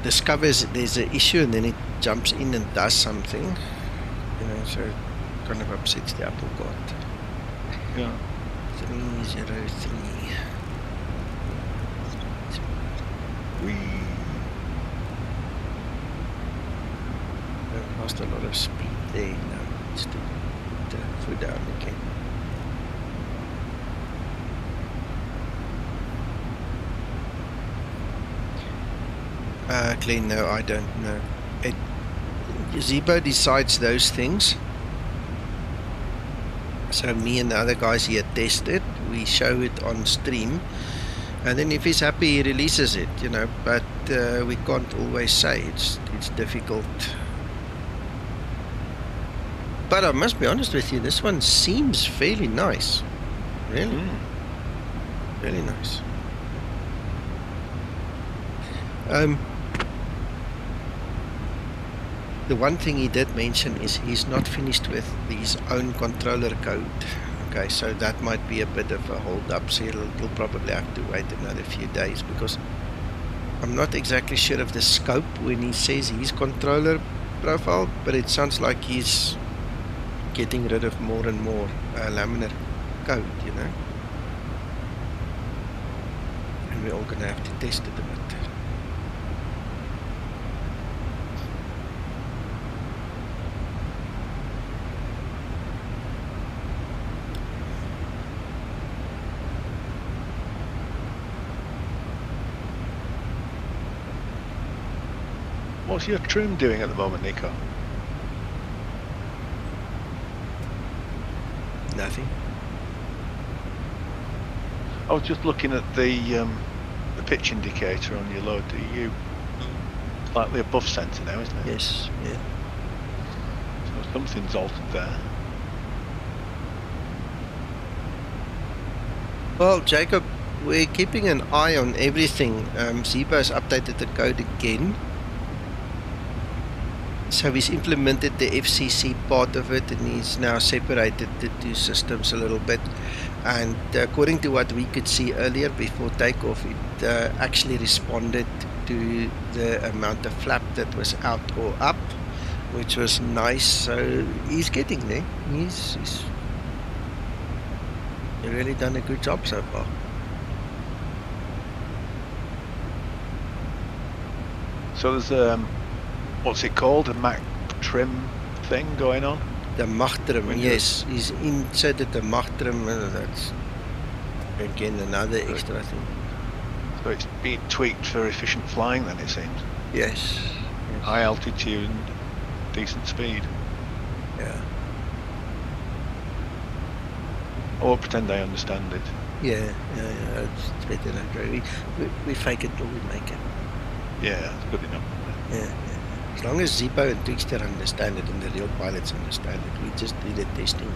discovers there's an issue and then it jumps in and does something, you know, so it kind of upsets the apple cart. Yeah. 303. I've lost a lot of speed there now. It's to put the foot down again. Glenn, no, I don't know. Zibo decides those things. So me and the other guys here test it. We show it on stream, and then if he's happy, he releases it. You know, but we can't always say. It's difficult. But I must be honest with you. This one seems fairly nice. Really, really nice. The one thing he did mention is he's not finished with his own controller code. Okay, so that might be a bit of a hold up. So he'll probably have to wait another few days, because I'm not exactly sure of the scope when he says his controller profile, but it sounds like he's getting rid of more and more laminar code, you know. And we're all going to have to test it a bit. What's your trim doing at the moment, Nico? Nothing. I was just looking at the pitch indicator on your load. Are you slightly above centre now, isn't it? Yes, yeah. So something's altered there. Well, Jacob, we're keeping an eye on everything. Zibo's updated the code again. So he's implemented the FCC part of it, and he's now separated the two systems a little bit. And according to what we could see earlier before takeoff, it actually responded to the amount of flap that was out or up, which was nice. So he's getting there. He's really done a good job so far. So there's what's it called? A Mach trim thing going on? The Mach trim, yes. He's inserted the Mach trim. That's again another extra thing. So it's being tweaked for efficient flying then, it seems. Yes. High altitude and decent speed. Yeah. I won't pretend I understand it. Yeah, it's better than agree. We fake it till we make it. Yeah, that's good enough. Yeah. As long as Zibo and Trickster understand it and the real pilots understand it, we just do the testing.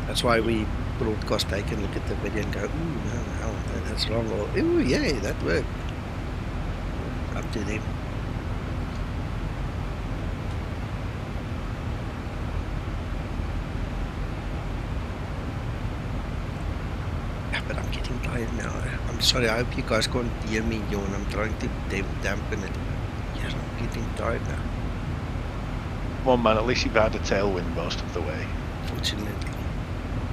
That's why we broadcast, they can look at the video and go, ooh, no, that's wrong, or ooh, yeah, that worked. Up to them. Yeah, but I'm getting tired now. I'm sorry, I hope you guys can't hear me yawn. I'm trying to dampen it. Yes, I'm getting tired now. Well, man, at least you've had a tailwind most of the way. Fortunately.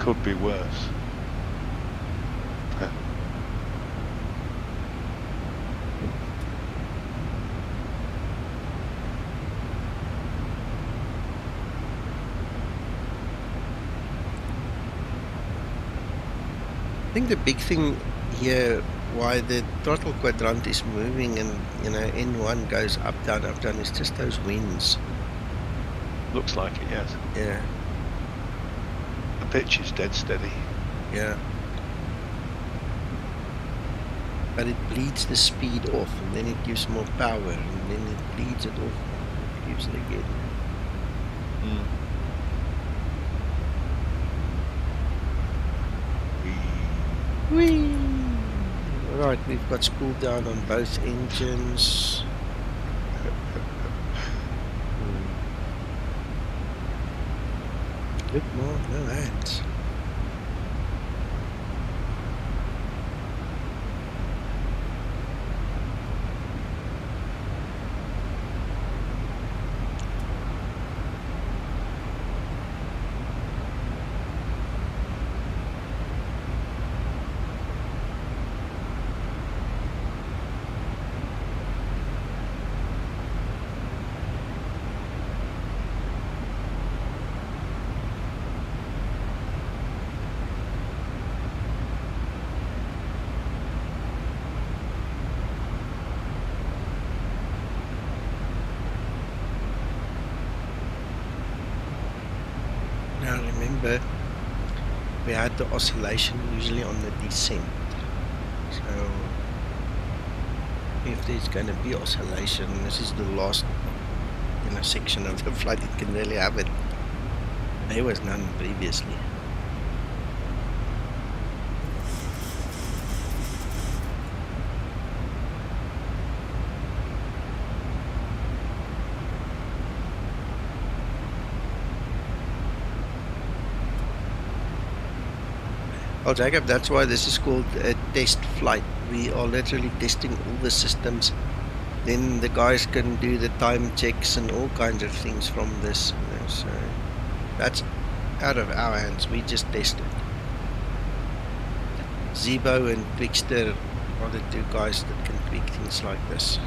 Could be worse. I think the big thing here, why the throttle quadrant is moving and, you know, N1 goes up, down, is just those winds. Looks like it, yes. Yeah. The pitch is dead steady. Yeah. But it bleeds the speed off, and then it gives more power, and then it bleeds it off, and it gives it again. Whee! Right, we've got spool down on both engines. Good more, no hands. Now remember, we had the oscillation usually on the descent. So if there's going to be oscillation, this is the last section of the flight it can really have it. There was none previously. Well, Jacob, that's why this is called a test flight. We are literally testing all the systems. Then the guys can do the time checks and all kinds of things from this. You know, so that's out of our hands. We just test it. Zibo and Twixter are the two guys that can tweak things like this.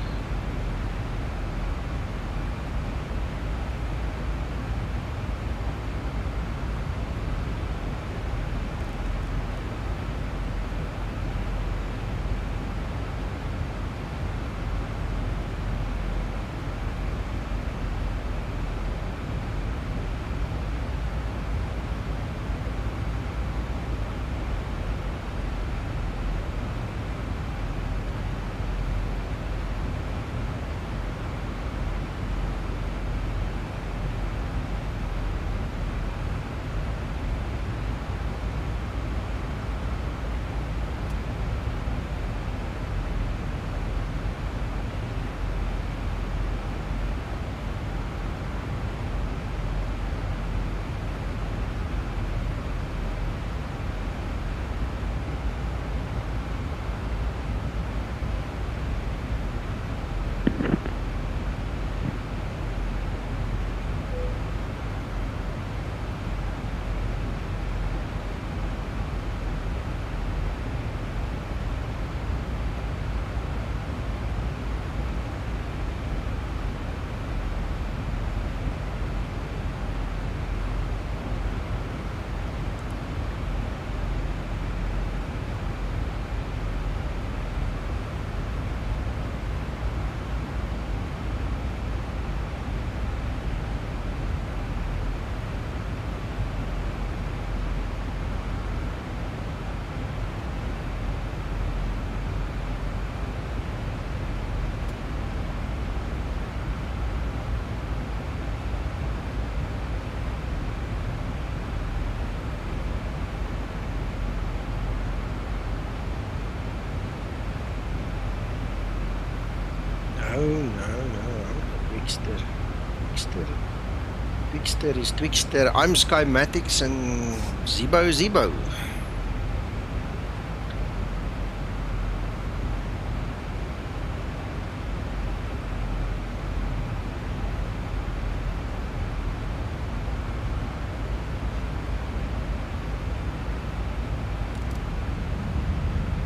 Twixter is Twixter. I'm Skymatix and Zibo.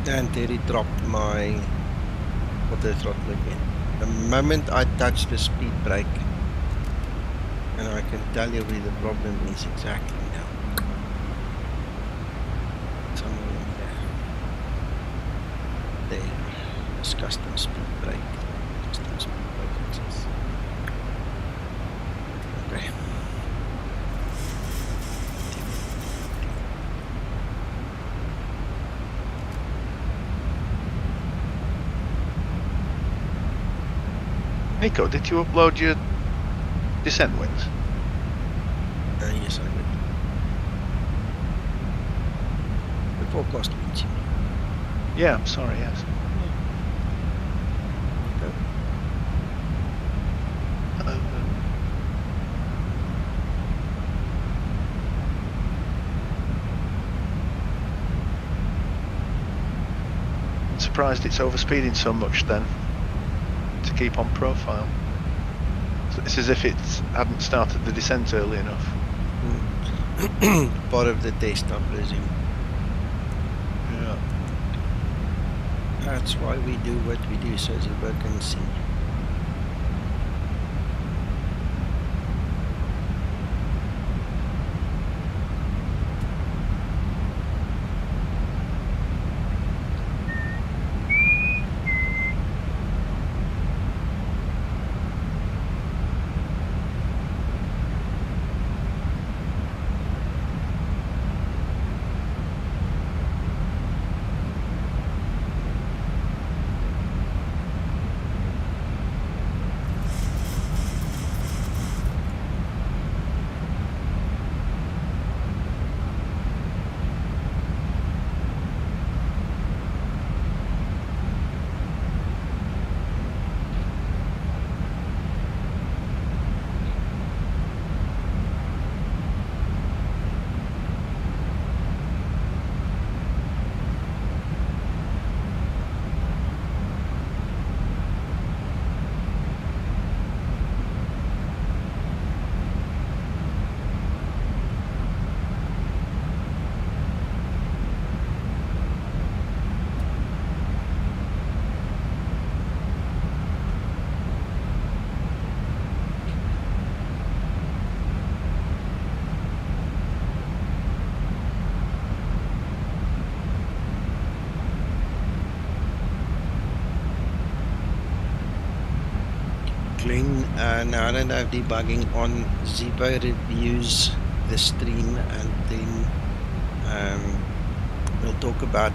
And Terry dropped my auto throttle again. The moment I touch the speed brake, and I can tell you where the problem is exactly now. Somewhere in there. There. It's custom speed brake. Custom speed brake access. Okay. Nico, did you upload your descent wins? Yes, I did. The forecast winds, you mean? Yeah, I'm sorry, yes. Okay. I'm surprised it's overspeeding so much then, to keep on profile. It's as if it hadn't started the descent early enough. Part of the test, I presume. Yeah. That's why we do what we do, so Zibo can see. Now I don't know if debugging on Zibo reviews the stream, and then we'll talk about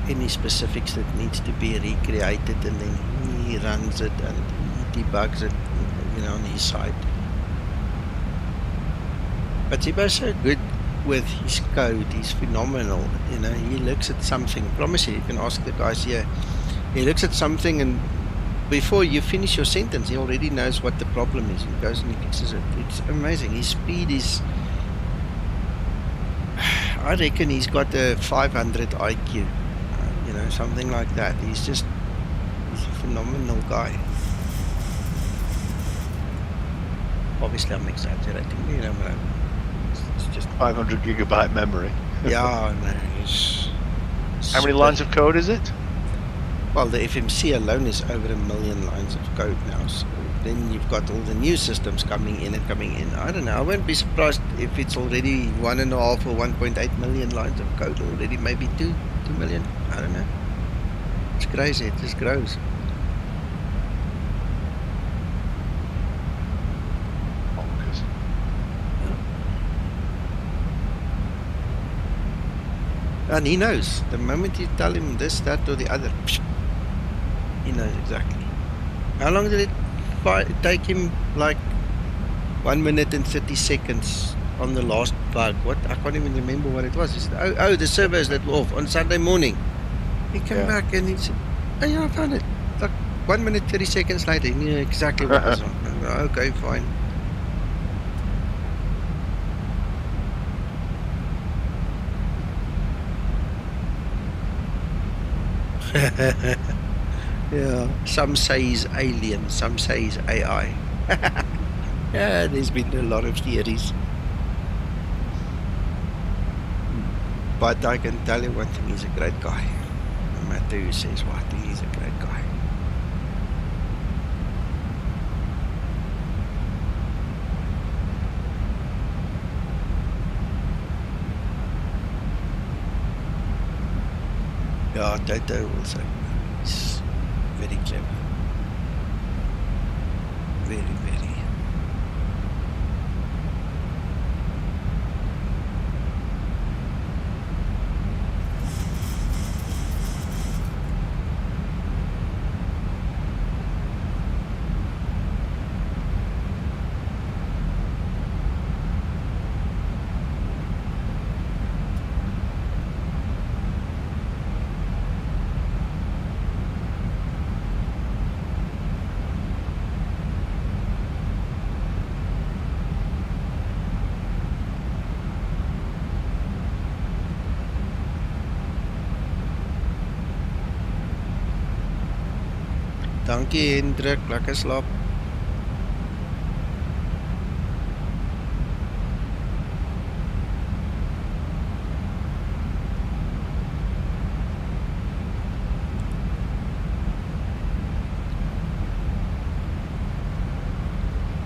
any specifics that needs to be recreated, and then he runs it and he debugs it, on his side. But Zibo's so good with his code. He's phenomenal. He looks at something. I promise you can ask the guys here. He looks at something, and before you finish your sentence, he already knows what the problem is. He goes and he fixes it. It's amazing. His speed is... I reckon he's got a 500 IQ. Something like that. He's a phenomenal guy. Obviously, I'm exaggerating. But it's just 500 gigabyte memory. Yeah, no, he's... How many lines of code is it? Well, the FMC alone is over 1 million lines of code now. So then you've got all the new systems coming in. I don't know. I won't be surprised if it's already 1.5 or 1.8 million lines of code already. Maybe 2 million. I don't know. It's crazy. It just grows. And he knows. The moment you tell him this, that, or the other, he knows exactly. How long did it take him? Like 1 minute and 30 seconds on the last bug. What? I can't even remember what it was. He said, oh, the servers that were off on Sunday morning. He came back and he said, oh yeah, I found it. Like 1 minute 30 seconds later, he knew exactly what was on. Okay, fine. Yeah, some say he's alien, some say he's AI. Yeah, there's been a lot of theories. But I can tell you one thing, he's a great guy. No matter who says what, he's a great guy. Yeah, Toto also. He's very clever. Very, very. Dankie Hendrik, lekker slaap.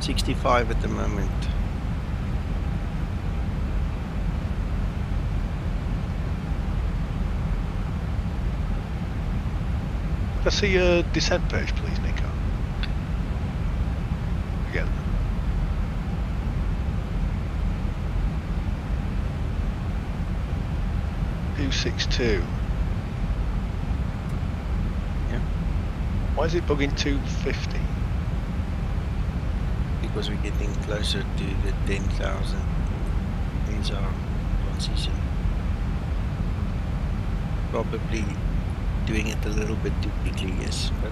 $65 at the moment. Let's see your descent page, please, Nico. Again. $262. Yeah. Why is it bugging 250? Because we're getting closer to the 10,000. These are transition. Probably doing it a little bit too quickly, yes, but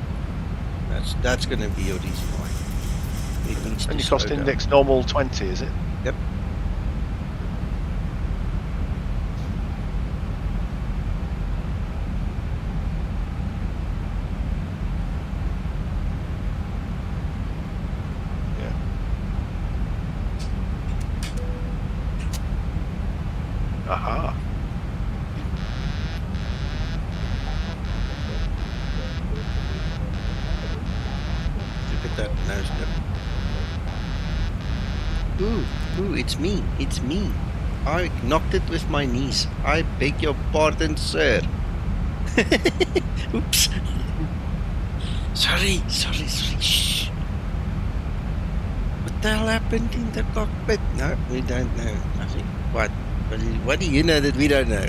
that's going to be your reason why. It needs to and your slow cost down. index normal 20, is it? Yep. Yeah. Aha. Look at that nose dip. Ooh, it's me. It's me. I knocked it with my knees. I beg your pardon, sir. Oops. Sorry. Shh. the hell happened in the cockpit? No, we don't know. Nothing. What? What do you know that we don't know?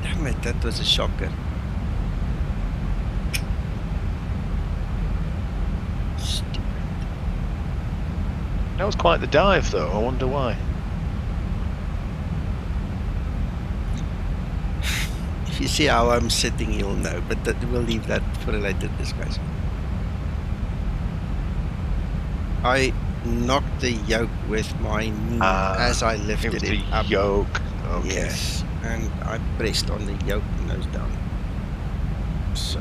Damn it, that was a shocker. Stupid. That was quite the dive, though. I wonder why. If you see how I'm sitting, you'll know. But we'll leave that for a later discussion. I knocked the yoke with my knee as I lifted it up. Yoke. Okay. Yes, and I pressed on the yoke nose down. So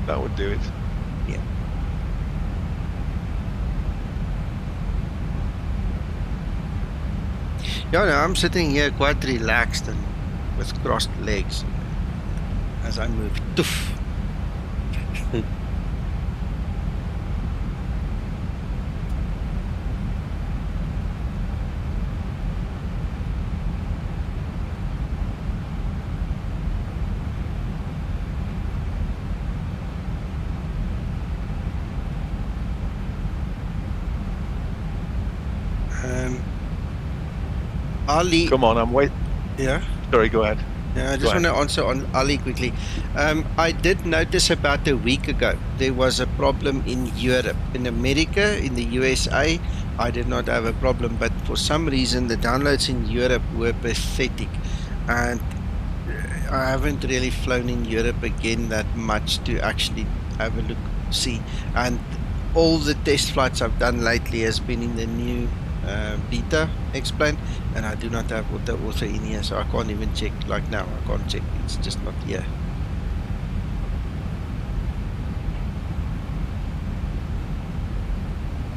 that would do it. Yeah. Yeah, no, I'm sitting here quite relaxed and with crossed legs as I move. Toof. Ali. Come on, I'm waiting. Yeah? Sorry, go ahead. Yeah, I just want to answer on Ali quickly. I did notice about a week ago there was a problem in Europe. In America, in the USA, I did not have a problem, but for some reason the downloads in Europe were pathetic. And I haven't really flown in Europe again that much to actually have a look, see. And all the test flights I've done lately has been in the new beta X-plane, and I do not have the author in here, so I can't even check. Like now, I can't check. It's just not here.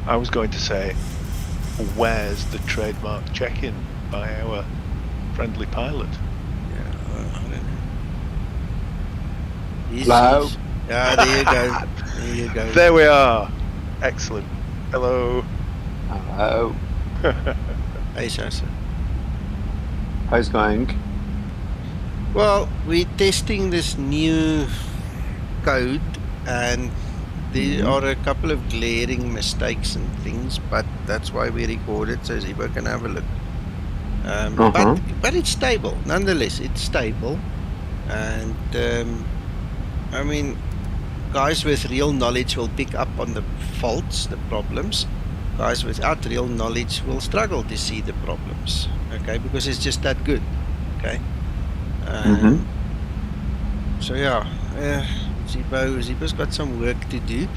I was going to say, where's the trademark check-in by our friendly pilot? Yeah, I don't know. Hello. Yeah, there you go. There you go. There we are. Excellent. Hello. Hello. Hey, Sasa. How's it going? Well, we're testing this new code, and there are a couple of glaring mistakes and things, but that's why we record it so Zibo can have a look. But it's stable. Nonetheless, it's stable, and I mean, guys with real knowledge will pick up on the faults, the problems. Guys without real knowledge will struggle to see the problems, okay, because it's just that good, okay. So yeah, Zibo's got some work to do.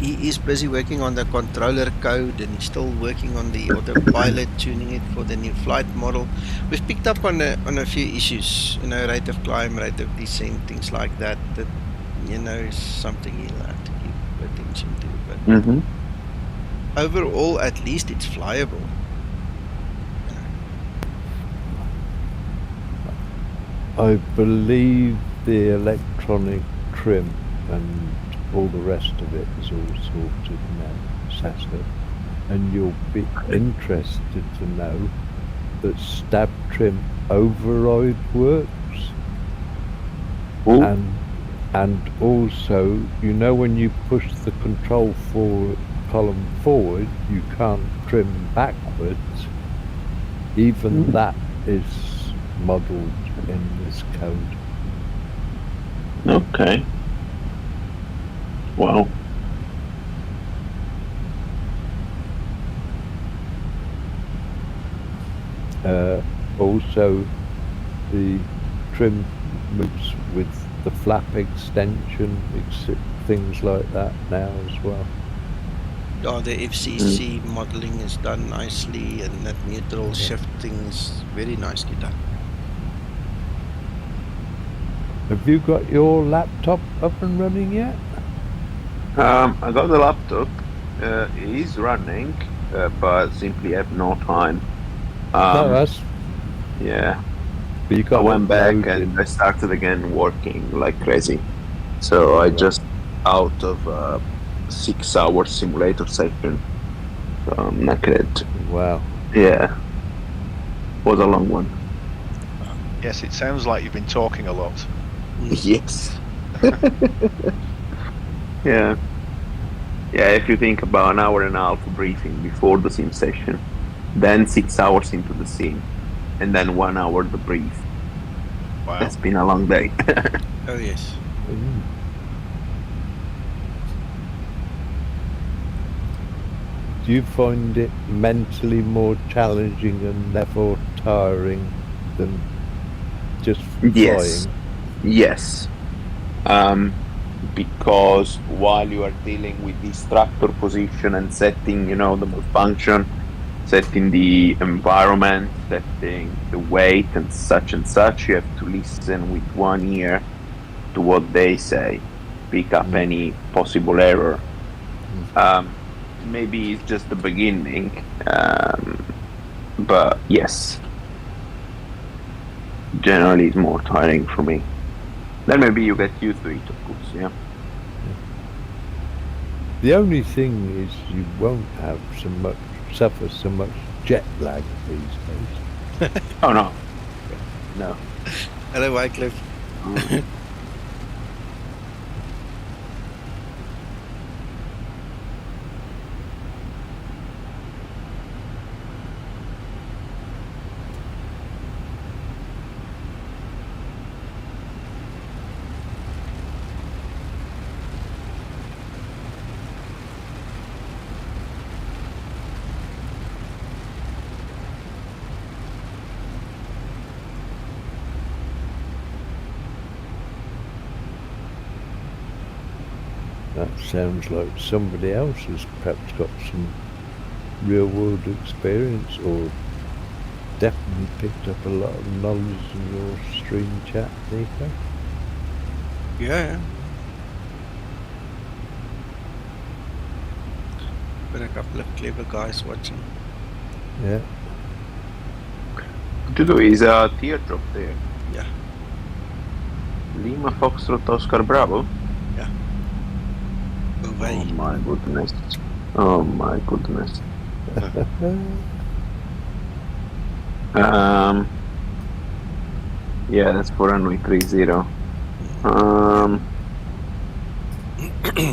He is busy working on the controller code, and he's still working on the autopilot, tuning it for the new flight model. We've picked up on a few issues, you know, rate of climb, rate of descent, things like that, that, you know, is something he'll have to give attention to. But overall, at least it's flyable. I believe the electronic trim and all the rest of it is all sorted now, Sasa. And you'll be interested to know that stab trim override works. And also, you know, when you push the control column forward, you can't trim backwards. Even that is modelled in this code. Okay. Wow. Also, the trim moves with the flap extension, things like that now as well. Oh, the FCC modeling is done nicely, and that neutral shifting is very nicely done. Have you got your laptop up and running yet? I got the laptop. It is running, but simply have no time. No, that's... Yeah. But you got I went back and I started again working like crazy. So I just out of 6-hour simulator session. So I'm knackered. Wow. Yeah. Was a long one. Yes, it sounds like you've been talking a lot. Yes. Yeah. Yeah, if you think about an hour and a half briefing before the sim session, then 6 hours into the sim, and then 1 hour the brief. Wow. That's been a long day. Oh yes. Do you find it mentally more challenging and therefore tiring than just Yes. flying? Yes. Because while you are dealing with the instructor position and setting, the malfunction, setting the environment, setting the weight and such, you have to listen with one ear to what they say, pick up any possible error. Maybe it's just the beginning, but yes, generally it's more tiring for me. Then maybe you get used to it, of course, yeah. The only thing is you won't have suffer so much jet lag these days. Oh no. No. Hello, Wycliffe. That sounds like somebody else has perhaps got some real world experience or definitely picked up a lot of knowledge in your stream chat, Nico. Yeah. Got a couple of clever guys watching. Yeah. To do is a teardrop there. Yeah. Lima Foxtrot Oscar Bravo. Yeah. Oh my goodness. Oh my goodness. Yeah, that's for runway 30.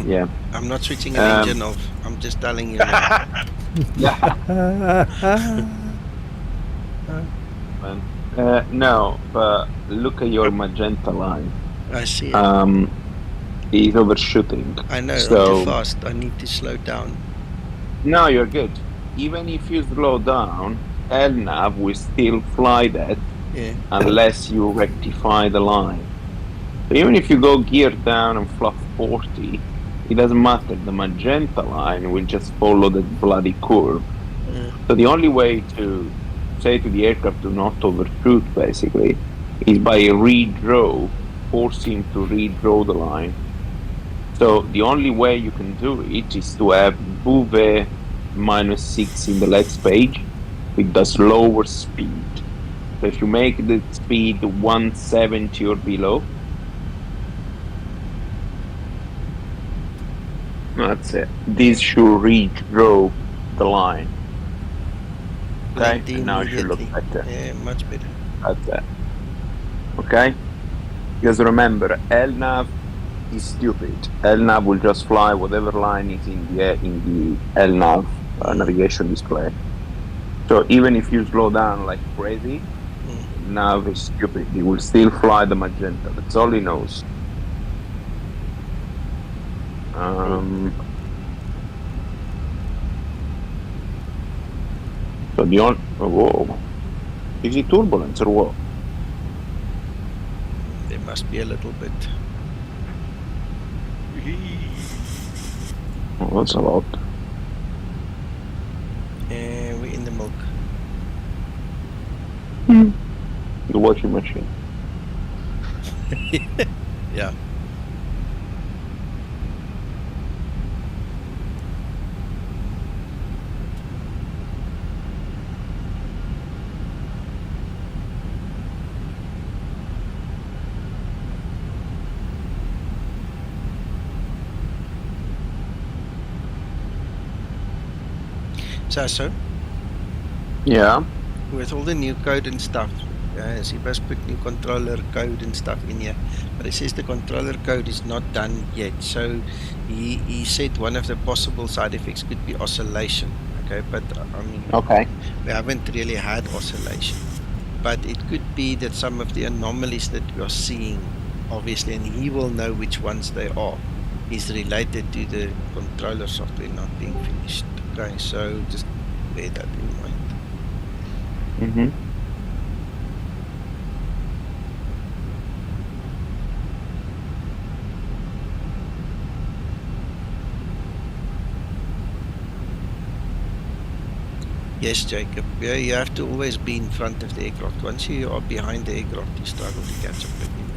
Yeah. I'm not switching an engine off. I'm just telling you now. No, but look at your magenta line. I see it. He's overshooting. I know, so, I'm too fast. I need to slow down. No, you're good. Even if you slow down, LNAV will still fly that unless you rectify the line. So even if you go gear down and fluff 40, it doesn't matter. The magenta line will just follow that bloody curve. So the only way to say to the aircraft to not overshoot, basically, is by redraw, force him to redraw the line. So the only way you can do it is to have VE -6 in the legs page with the slower speed. So if you make the speed 170 or below, that's it. This should redraw the line. Okay, and now it should look better. Yeah, much better. That's it. Okay? Because remember, LNAV is stupid. LNAV will just fly whatever line is in the LNAV navigation display. So even if you slow down like crazy, nav is stupid. He will still fly the magenta. That's all he knows. So the only... Whoa. Is it turbulence or what? There must be a little bit. Oh, that's a lot. We're in the milk. The washing machine. Yeah. So, yeah. With all the new code and stuff, Okay, Zibo's put new controller code and stuff in here, but it says the controller code is not done yet. So he said one of the possible side effects could be oscillation. Okay, but I mean, we haven't really had oscillation, but it could be that some of the anomalies that we are seeing, obviously, and he will know which ones they are, is related to the controller software not being finished. Okay, so just bear that in mind. Mm-hmm. Yes, Jacob. Yeah, you have to always be in front of the aircraft. Once you are behind the aircraft, you struggle to catch up with him.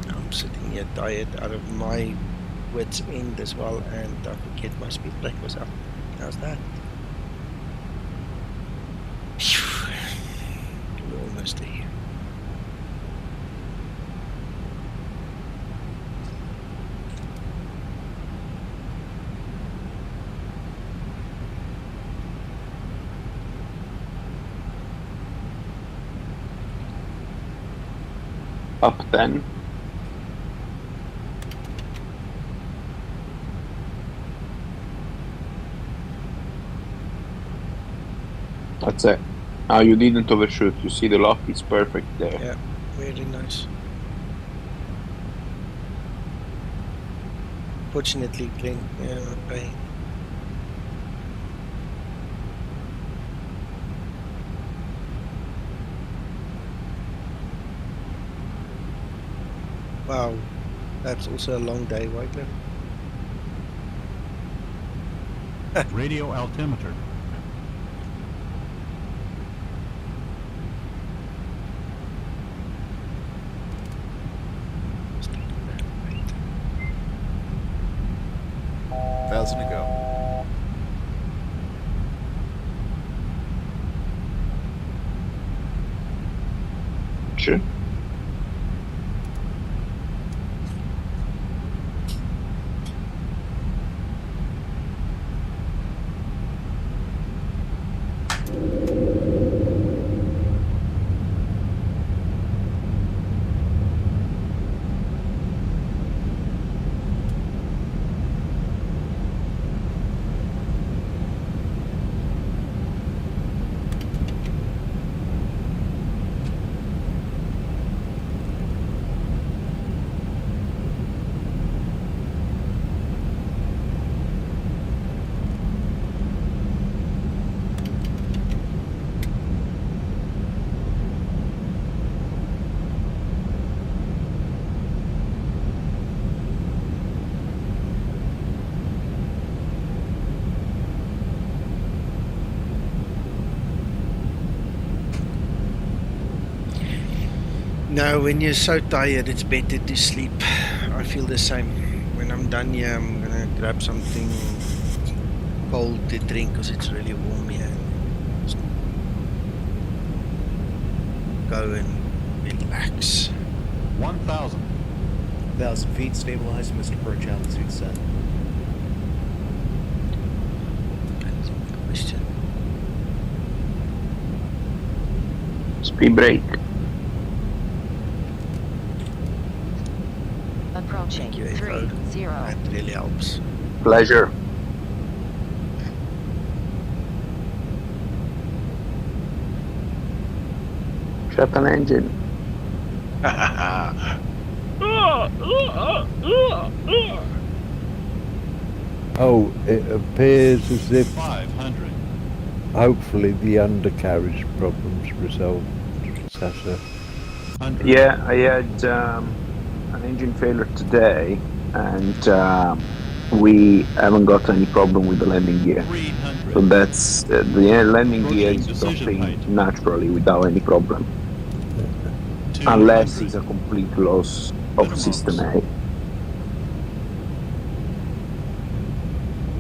I'm sitting here tired out of my wits end as well, and I forget my speed brake was up. How's that? We're almost there. Up 10. That's it. Oh, you didn't overshoot. You see the lock is perfect there. Yeah, really nice. Fortunately, Glenn, yeah, okay. Wow, that's also a long day, Wycliffe. Radio altimeter. Thousand to go. Sure. No, when you're so tired, it's better to sleep. I feel the same. When I'm done here, I'm gonna grab something cold to drink because it's really warm here. Just go and relax. 1,000. 1,000 feet, stabilized, Mr. Perch, altitude set. Question. Speed brake. Approaching 30. That really helps. Pleasure. Shut an engine. Oh, it appears as if 500. hopefully the undercarriage problem's resolved, Sasha. Yeah, I had an engine failure today, and we haven't got any problem with the landing gear. 300. So that's the landing gear is dropping naturally without any problem, unless it's a complete loss of system A.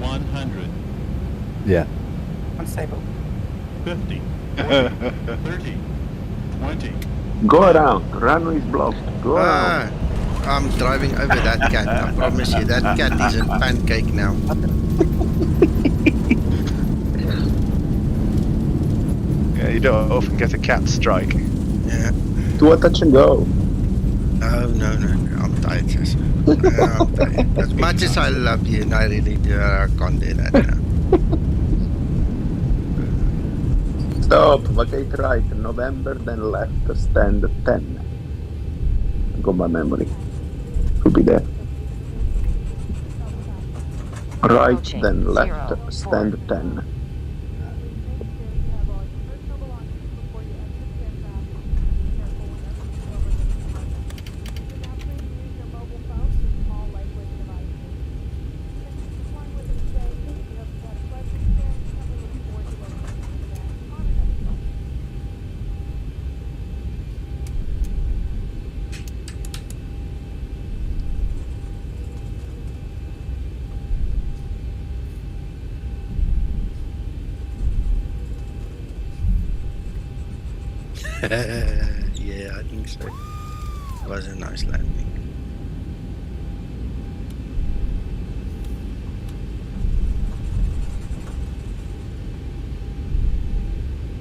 100. Yeah. Unstable. 50. 30, 20. Go around. Runway is blocked. Go around. I'm driving over that cat. I promise you, that cat is a pancake now. Yeah, you don't often get a cat strike. Yeah. Do a touch and go. Oh, no. I'm tired, yes. I'm tired. As much as I love you, and I really do, I can't do that now. Stop. Vacate right. November, then left. Stand 10. Go by memory. Should be there. Right, then left. Stand 10. Yeah, I think so. It was a nice landing.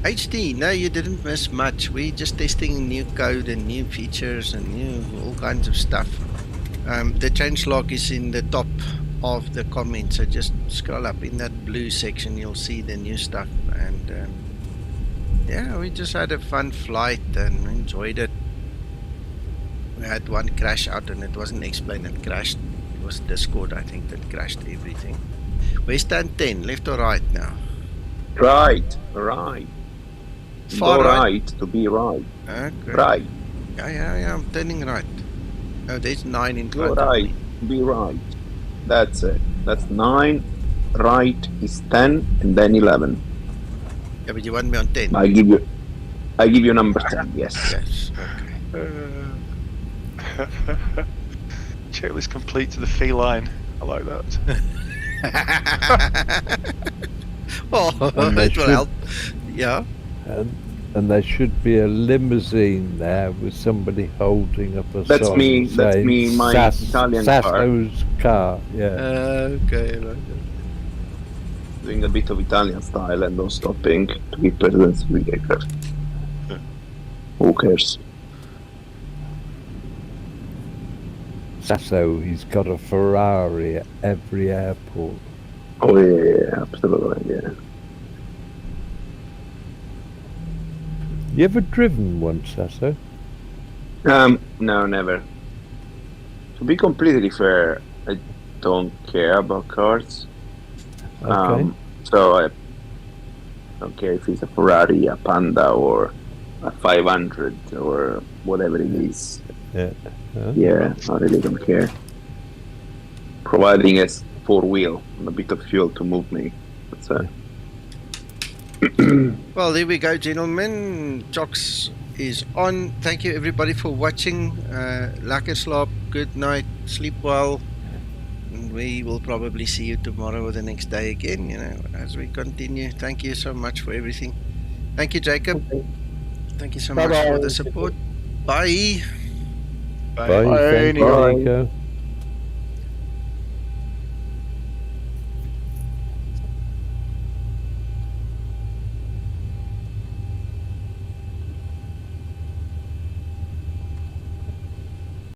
HD, no, you didn't miss much. We're just testing new code and new features and new all kinds of stuff. The changelog is in the top of the comments, so just scroll up in that blue section. You'll see the new stuff. And yeah, we just had a fun flight and enjoyed it. We had one crash out and it wasn't explained it crashed. It was Discord, I think, that crashed everything. We stand 10, left or right now? Right. Far Go right? right to be right. Okay. Right. Yeah, I'm turning right. Oh, there's 9 in Go front of right. me. Be right. That's it. That's 9. Right is 10 and then 11. Yeah, but you want me on 10? I give you number 10, yes. Yes, okay. Checklist complete to the feline. I like that. Oh, it will help. Yeah. And there should be a limousine there with somebody holding up a That's sign me. That's saying me. My Italian Sasso's car. Yeah. Okay. Right. Doing a bit of Italian style and no stopping to keep presence vehicle. Who cares? Sasso, he's got a Ferrari at every airport. Oh yeah, absolutely, yeah. You ever driven one, Sasso? No, never. To be completely fair, I don't care about cars. Okay. So I don't care if it's a Ferrari, a Panda, or a 500, or whatever it is. Yeah. Yeah, I really don't care. Providing a 4-wheel and a bit of fuel to move me. That's Well, there we go, gentlemen. Jocks is on. Thank you, everybody, for watching. Lekker slaap, good night, sleep well. And we will probably see you tomorrow or the next day again, as we continue. Thank you so much for everything. Thank you, Jacob. Thank you so much for the support. Bye. Bye. Thank you, Nico.